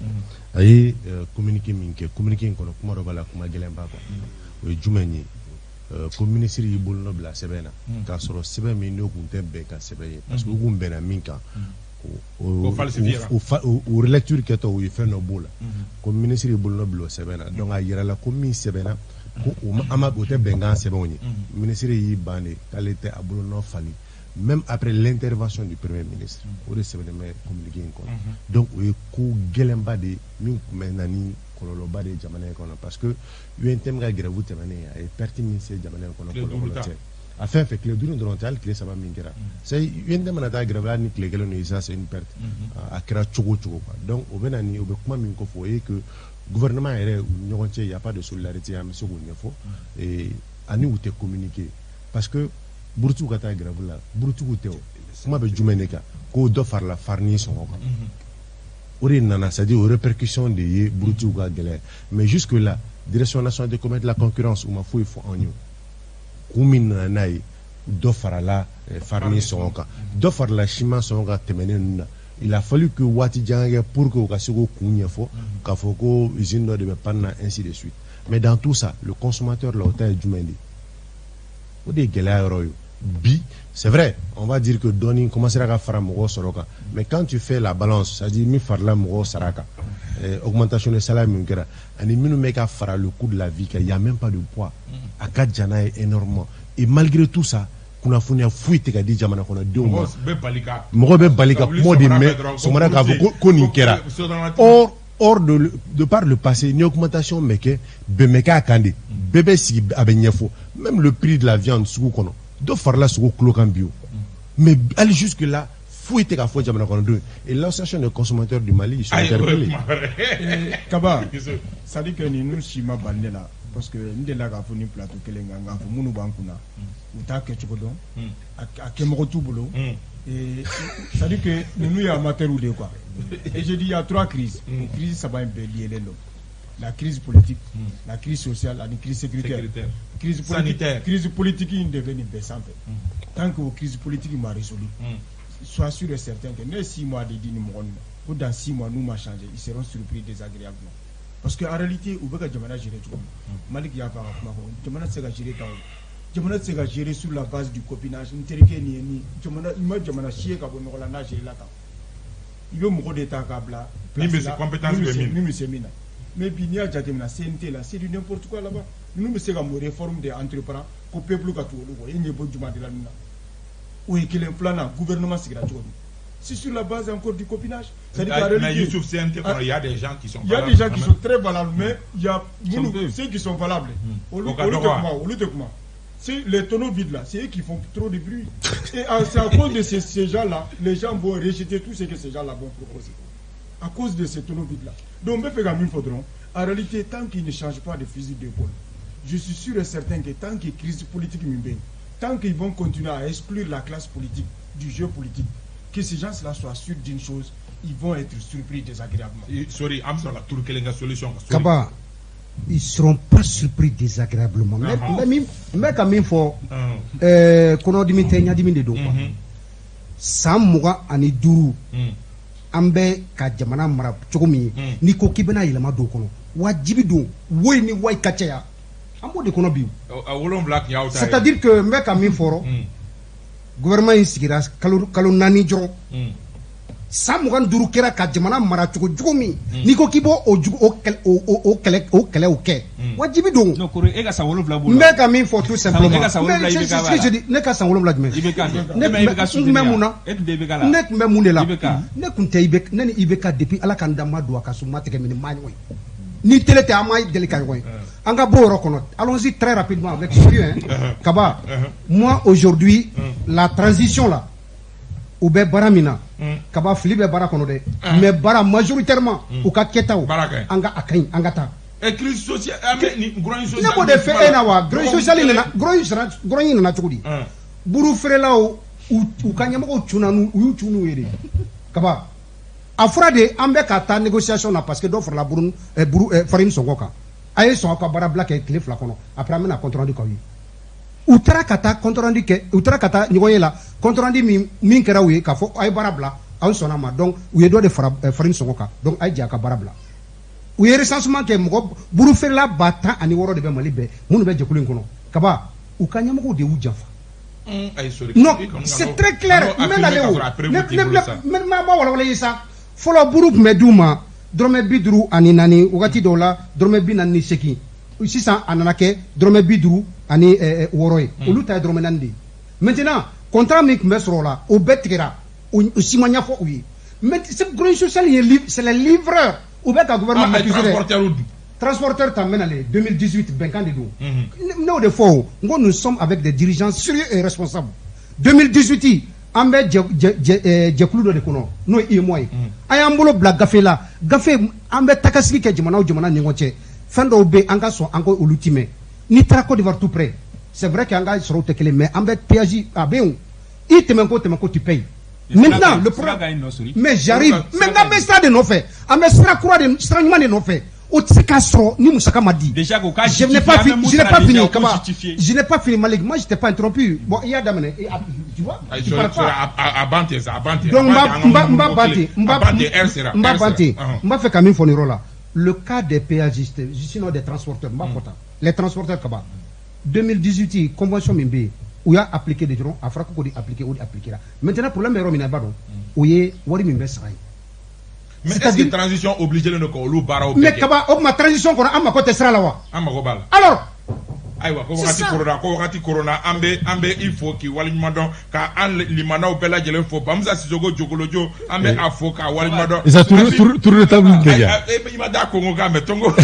a ye communiqué min kɛ communiqué in kɔnɔ kuma dɔ b'a la kuma gɛlɛn b'a quoi o ye jumɛn ye ko minisiri y'i bolonɔ bila sɛbɛn na k'a sɔrɔ sɛbɛn min n'o tun tɛ bɛn ka sɛbɛn ye parce que u kun bɛnna min kan o relecture kɛtɔ o ye fɛn dɔ b'o la ko minisiri y'i bolonɔ bila o sɛbɛn na donc a yirala ko min sɛbɛnna ko o tɛ bɛnkan sɛbɛnw ye minisiri y'i ban de k'ale tɛ a bolonɔ fali même après l'intervention du premier ministre o de sɛbɛnnen bɛ communiqué in kɔnɔ donc o ye ko gɛlɛnba de min tun bɛ na ni kɔlɔlɔba de jamana in kɔnɔ parce que UNTM ka grève tɛmɛnen a ye perte min se jamana in kɔnɔ kɔlɔlɔ tɛ a fɛn fɛn tile 5 dɔrɔn tɛ hali tile 3 min kɛra c'est UNTM mana taa grève hali ni tile 1 ye ça c'est une perte a kɛra cogo o cogo quoi donc o bɛ na ni o bɛ kuma min kɔfɔ o ye que gouvernement yɛrɛ u ɲɔgɔn cɛ y a pas de solidarité an bɛ se k'o ɲɛfɔ ani u tɛ communiquer parce que burutu ka taa grève la burutugu tɛ o kuma bɛ jumɛn de kan ko dɔ farala farinin sɔngɔ kan o de nana c'est à dire o répercussion de ye burutiw ka gɛlɛya mais jusque là direction nationale de commerce de la concurrence u ma foyi fɔ anw ye kun min nana n'a ye dɔ farala farinin sɔngɔ kan dɔ farala siman sɔngɔ kan tɛmɛnen ninnu na il a fallu que waati jan kɛ pour que u ka se k'o kun ɲɛfɔ k'a fɔ ko usine dɔ de bɛ panne na ainsi de suite mais dans tout ça le consommateur là o ta ye jumɛn de ye o de ye gɛlɛya yɔrɔ ye bi c'est vrai on va dire que dɔɔni commencera ka fara mɔgɔw sɔrɔ kan mais quand tu fais la balance c'est à dire min farala mɔgɔw sara kan augmentation de salaire min kɛra ani minnu bɛ ka fara le coût de la vie kan il y a même pas de poids a ka jan n'a ye énormément et malgré tout ça kunnafoniya foyi tɛ ka di jamana kɔnɔdenw ma mɔgɔ bɛ bali ka kuma de mɛn sɔgɔmada k'a fɔ ko nin kɛra or de par le passé ni augmentation bɛ kɛ bɛn bɛ kɛ a kan de bɛɛ bɛ sigi a bɛ ɲɛfɔ même le prix de la viande sugu kɔnɔ dɔ farala sogo kilo kan bi o mais hali jusque là foyi tɛ ka fɔ jamana kɔnɔdenw et l'association des consommateurs du Mali ils sont interpellés Kaba ça dit que ninnu si ma bali ne la parce que n delila k'a fɔ ni plateau kelen kan k'a fɔ minnu b'an kunna u t'a kɛcogo dɔn a kɛmɔgɔ t'u bolo ça dit que ninnu ye amateurs de quoi et je dis il y a 3 crises crise saba in bɛɛ lié don la crise politique la crise sociale ani crise sécuritaire crise sanitaire crise politique in de bɛ nin bɛɛ sanfɛ tant que o crise politique ma résolu sois sûr et certain que ne 6 mois de di ni mɔgɔ ninnu ko dans 6 mois nous ma changé ils seront surpris désagréablement parce que en réalité u bɛ ka jamana gérer cogo min Malik y'a fɔ a ka kuma kɔnɔ jamana tɛ se ka gérer tan o jamana tɛ se ka gérer sur la base du copinage n terikɛ nin ye nin jamana i ma jamana si ye ka bɔ nɔgɔ la n'a gérer la tan i bɛ mɔgɔ de ta k'a bila min bɛ se compétence bɛ min bɛ se min na mais bi n'i y'a jateminɛ CNT la c'est du n'importe quoi là-bas ninnu bɛ se ka mo réforme de entreprendre ko peuple ka tugu olu kɔ e ɲɛ bɔ juma de la ninnu na o ye kelen filanan gouvernement sigira cogo min c'est sur la base encore du copinage. Mais Youssouf, il y a des gens qui sont valables. Il y a des gens qui sont très valables, mais il y a ceux qui sont valables. C'est les tonneaux vides là, c'est eux qui font trop de bruit. Et c'est à cause de ces gens-là, les gens vont rejeter tout ce que ces gens-là vont proposer. À cause de ces tonneaux vides là. Donc, en réalité, tant qu'ils ne changent pas de fusil d'épaule, je suis sûr et certain que tant qu'il y a crise politique, tant qu'ils vont continuer à exclure la classe politique du jeu politique, que ces gens-là soient sûrs d'une chose, ils vont être surpris désagréablement. Sorry, I'm sorry, tout quelle solution. Kaba, ils seront pas surpris désagréablement. Mais quand même faut qu'on a dit de donc. Samuga ani duru. Ambe ka jamana mara chokomi ni ko kibena ilama do kono. Wajibi do, woy ni way kacheya. Ambo de kono biu. C'est-à-dire que mais quand même foro gouvernement in sigira kalo nani jɔrɔ san 25 kɛra ka jamana mara cogo jugu min n'i ko k'i b'o kɛlɛw kɛ wajibi don e ka san 7 bolo n bɛ ka min fɔ tout simplement ne ka san 7 i bɛ ka b'a la ne ka san 7 jumɛn i bɛ ka ne tun bɛ mun na ne tun bɛ mun de la ne tun tɛ ne ni IBK depuis ala ka n dan ma don a ka so ma tigɛ mini maa ɲɔgɔn ye ni télé tɛ an ma deli ka ɲɔgɔn ye an ka bɔ o yɔrɔ kɔnɔ allons-y très rapidement avec sérieux Kaba moi aujourd'hui la transition là u bɛ baara min na Kaba fili bɛ baara kɔnɔ dɛ mais baara majoritairement u ka kɛtaw an ka a ka ɲi an ka taa crise sociale ni grogne sociale ne b'o de fɛ e na wa grogne sociale nana grogne nana cogo di buru feerelaw u ka ɲɛmɔgɔw cunna u y'u cun n'u ye de Kaba a fɔra de an bɛ ka taa négociation na parce que dɔ farala farine sɔngɔ kan a ye sɔn ka baara bila kɛ tile 2 kɔnɔ après an bɛna compte rendu k'aw ye u taara ka taa compte rendu kɛ u taara ka taa ɲɔgɔn ye la compte rendu min kɛra u ye k'a fɔ a ye baara bila aw sɔnna ma donc u ye dɔ de fara farine sɔngɔ kan donc a ye jɛ a ka baara bila u ye recensement kɛ mɔgɔ buru feerela 16 de bɛ Mali bɛɛ minnu bɛ jɛkulu in kɔnɔ Kaba u ka ɲɛmɔgɔw de y'u janfa non c'est très clair n bɛ nalen o ne ma walawala ye sa fɔlɔ buru tun bɛ d'u ma dɔrɔmɛ 50 ani 4 wagati dɔw la dɔrɔmɛ 48 sisan a nana kɛ dɔrɔmɛ 50 ani 6 ye olu ta ye dɔrɔmɛ 4 de ye maintenant contrat min tun bɛ sɔrɔ o la o bɛɛ tigɛra o si ma ɲɛfɔ u ye mais grogne sociale ye c'est les livreurs u bɛ ka gouvernement accusé dɛ transporteur ta mɛn nalen 2018 bɛnkan de don n'o de fɔ o n ko nous sommes avec des dirigeants sérieux et responsables 2018 an bɛ jɛkulu dɔ de kɔnɔ n'o ye UEMOA ye an y'an bolo bila gafe la gafe an bɛ takasigi kɛ jamana o jamana ni ɲɔgɔn cɛ fɛn dɔw bɛ an ka sɔn an ko olu timɛ n'i taara Côte d'Ivoire tout près c'est vrai qu'en gars sur le mais en fait péage à bien il te manque tu payes. Maintenant le problème mais j'arrive maintenant mais ça de nos faits à me sera croire de strangement de nos faits au tsikaso ni musaka m'a dit déjà je n'ai pas fini je n'ai pas fini Malik, moi je t'ai pas interrompu bon il y a d'amener tu vois tu parles pas à banter donc m'a fait quand même fonero là le cas des péagistes sinon des transporteurs les transporteurs kaba 2018 convention mimbe où il y a appliqué des gens à frappe qu'on dit appliqué ou appliqué là maintenant problème est romina badon où il y a wari mimbe saray. Mais est-ce que transition obligée de nous coller barreau? Mais kaba ma transition qu'on a ma côté sera là-bas. Alors ayiwa ko wakati corona ambe il faut ki walima don ka an limana o bela jelen fo bamza sizogo jogolojo ambe afo ka walima don ça tourne le table déjà e ma da ko nga me tongo ka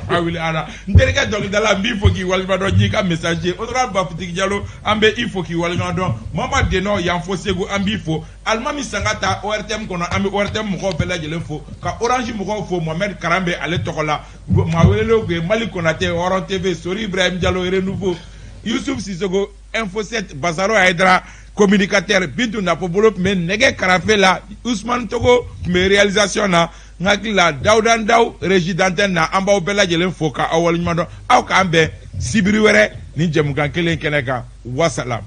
fawili ana ndereka donc dala mbi fo ki walima don jika message honorable Bafouti Diallo ambe il faut ki walima don mama de no yan fo sego ambi fo almami sangata ORTM kono ambe ORTM mo bela jelen fo ka orange mo fo Mohamed Karambe ale tokola ma welelo ge Malik Konaté Oran TV Sori Ibrahim Diallo renouveau Youssouf Sissoko Info 7 Bazaro Aydra communicateur Bintou Napobolo mais nege Karafela Ousmane Togo mais réalisation na ngakila Daoudan Daou régie d'antenne na amba obela jelen foka awal nyando aw ka ambe sibiri were ni jemugan kelen keneka wassalam.